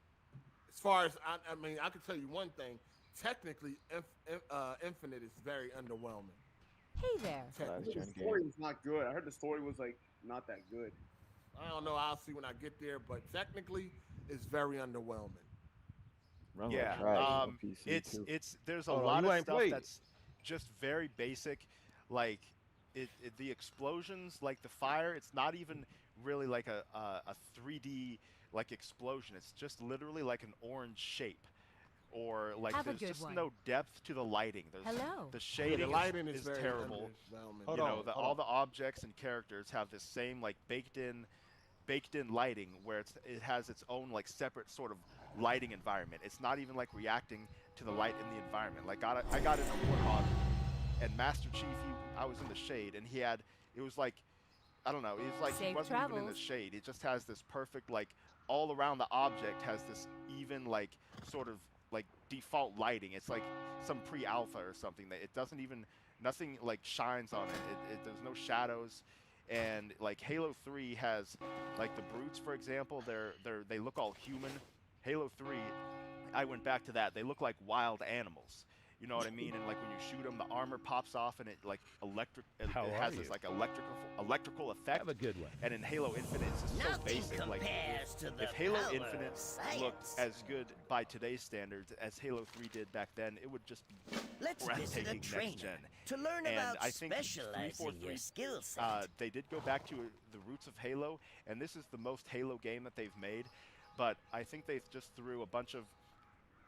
A: as far as I mean, I can tell you one thing. Technically, Infinite is very underwhelming.
Q: Hey there.
D: The story was not good. I heard the story was like not that good.
A: I don't know. I'll see when I get there, but technically, it's very underwhelming.
G: Yeah, there's a lot of stuff that's just very basic, like the explosions, like the fire. It's not even really like a 3D like explosion. It's just literally like an orange shape. Or like
Q: Have a
G: there's
Q: good
G: just
Q: one.
G: no depth to the lighting.
Q: Hello.
G: The shading
A: the lighting is
G: is
A: very
G: terrible.
A: underwhelming.
P: Hold
G: You
P: on,
G: know,
P: hold
G: all
P: on.
G: the objects and characters have this same like baked in lighting where it has its own like separate sort of lighting environment. It's not even like reacting to the light in the environment. Like I got into Warthog and Master Chief, I was in the shade and it was like, I don't know, he
Q: Safe
G: wasn't even in the
Q: travels.
G: shade. It just has this perfect like all around the object has this even like sort of like default lighting. It's like some pre-alpha or something that it doesn't even, nothing like shines on it. There's no shadows. And like Halo 3 has like the brutes, for example, they look all human. Halo 3, I went back to that. They look like wild animals. You know what I mean? And like when you shoot them, the armor pops off and it like it
O: How
G: has
O: are
G: this
O: you?
G: like electrical effect.
O: Have a good one.
G: And in Halo Infinite, it's just so basic. Like if Halo Infinite looked as good by today's standards as Halo 3 did back then, it would just be breathtaking next gen.
R: to learn
G: And
R: about
G: I think
R: specializing
G: 343,
R: your skill set.
G: they did go back to the roots of Halo, and this is the most Halo game that they've made. But I think they just threw a bunch of,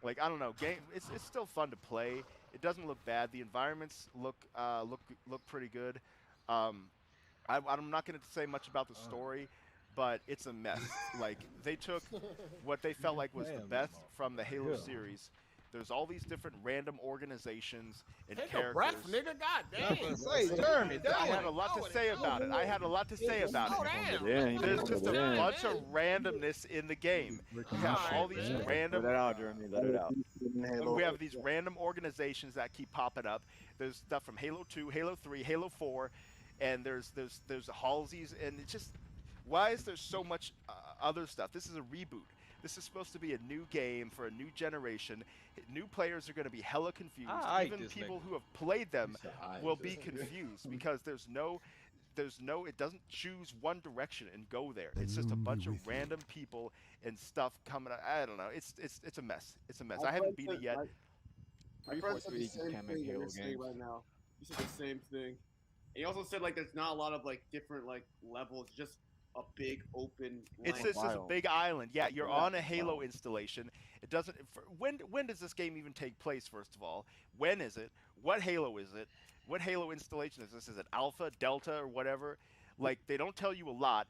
G: like, I don't know, game. It's still fun to play. It doesn't look bad. The environments look pretty good. I'm not going to say much about the story, but it's a mess. Like they took what they felt like was the best from the Halo series. There's all these different random organizations and
A: Take
G: characters.
A: a breath, nigga. God damn.
P: Say, Jeremy,
G: I had a lot to say about it. I had a lot to say about
A: Oh,
G: it.
A: damn.
G: There's just a bunch of randomness in the game. You have all these random.
B: Let it out, Jeremy. Let it out.
G: We have these random organizations that keep popping up. There's stuff from Halo 2, Halo 3, Halo 4, and there's Halseys, and it's just, why is there so much other stuff? This is a reboot. This is supposed to be a new game for a new generation. New players are going to be hella confused. Even people who have played them will be confused because it doesn't choose one direction and go there. It's just a bunch of random people and stuff coming out. I don't know. It's a mess. It's a mess. I haven't beat it yet.
D: My friend said the
B: 343
D: same
B: can't
D: thing
B: make
D: you're
B: Halo
D: saying
B: games.
D: right now. He said the same thing. He also said like there's not a lot of like different like levels, just a big open.
G: It's
D: line.
G: just a big island. Yeah, you're on a Halo installation. It doesn't. When does this game even take place? First of all, when is it? What Halo is it? What Halo installation is this? Is it Alpha, Delta, or whatever? Like they don't tell you a lot,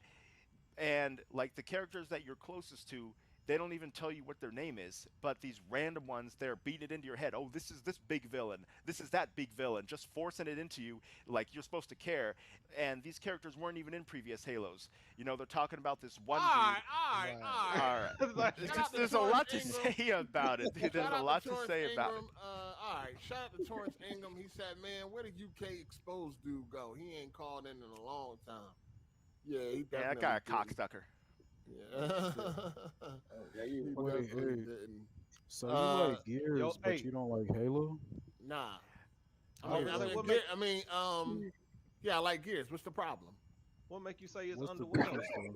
G: and like the characters that you're closest to, they don't even tell you what their name is. But these random ones, they're beating it into your head. Oh, this is this big villain. This is that big villain. Just forcing it into you like you're supposed to care. And these characters weren't even in previous Halos. You know, they're talking about this one dude. All right. There's a lot to say about it. Dude. There's a lot to say about it.
A: All right, shout out to Torrance Ingram. He said, man, where did UK exposed dude go? He ain't called in a long time. Yeah, he definitely
G: Yeah, that guy a
A: didn't.
G: cocksucker.
A: Yeah. He
C: Wait,
A: definitely
C: hey.
A: didn't.
C: So you like Gears, but
P: hey.
C: you don't like Halo?
A: Nah.
P: Oh, what make-
A: Yeah, I like Gears. What's the problem?
P: What make you say it's
C: What's the
P: underwhelming?
C: difference, though?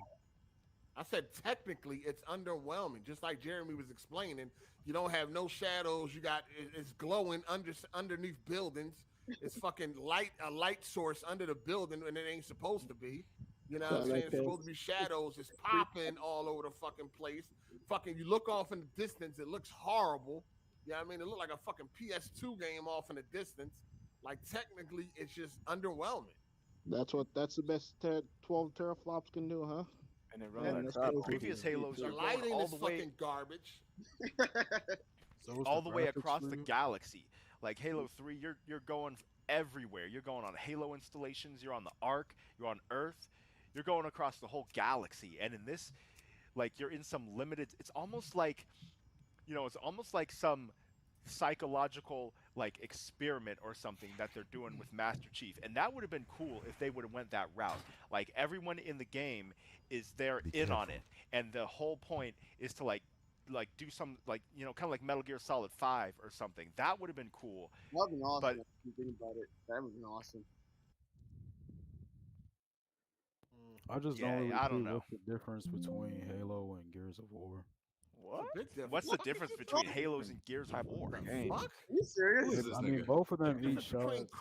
A: I said technically it's underwhelming. Just like Jeremy was explaining, you don't have no shadows. You got it's glowing underneath buildings. It's fucking a light source under the building, and it ain't supposed to be. You know what I'm saying? It's supposed to be shadows. It's popping all over the fucking place. Fucking, you look off in the distance, it looks horrible. You know what I mean? It looked like a fucking PS2 game off in the distance. Like technically, it's just underwhelming.
E: That's the best 12 teraflops can do, huh?
B: And it
E: Yeah,
B: runs
E: that's
B: like crap.
E: cool.
G: Previous Halos,
A: The
G: you're going
A: lighting
G: all
A: is
G: the way
A: fucking garbage.
C: So what's
G: all the way
C: graphics
G: across
C: for
G: the
C: you?
G: galaxy. Like Halo 3, you're going everywhere. You're going on Halo installations. You're on the Ark. You're on Earth. You're going across the whole galaxy. And in this, like you're in some limited. It's almost like, you know, it's almost like some psychological like experiment or something that they're doing with Master Chief. And that would have been cool if they would have went that route. Like everyone in the game is there in on it, and the whole point is to like do some like, you know, kind of like Metal Gear Solid 5 or something. That would have been cool.
D: That would have been awesome.
G: But
D: If you think about it, that would have been awesome.
C: I just
G: Yeah,
C: don't really
G: I don't
C: see
G: know.
C: what's the difference between Halo and Gears of War.
G: What?
A: Big difference.
G: What's the difference between Halos and Gears of War?
A: Fuck?
D: Are you serious?
C: I mean, both of them each
A: Difference
C: shot
A: between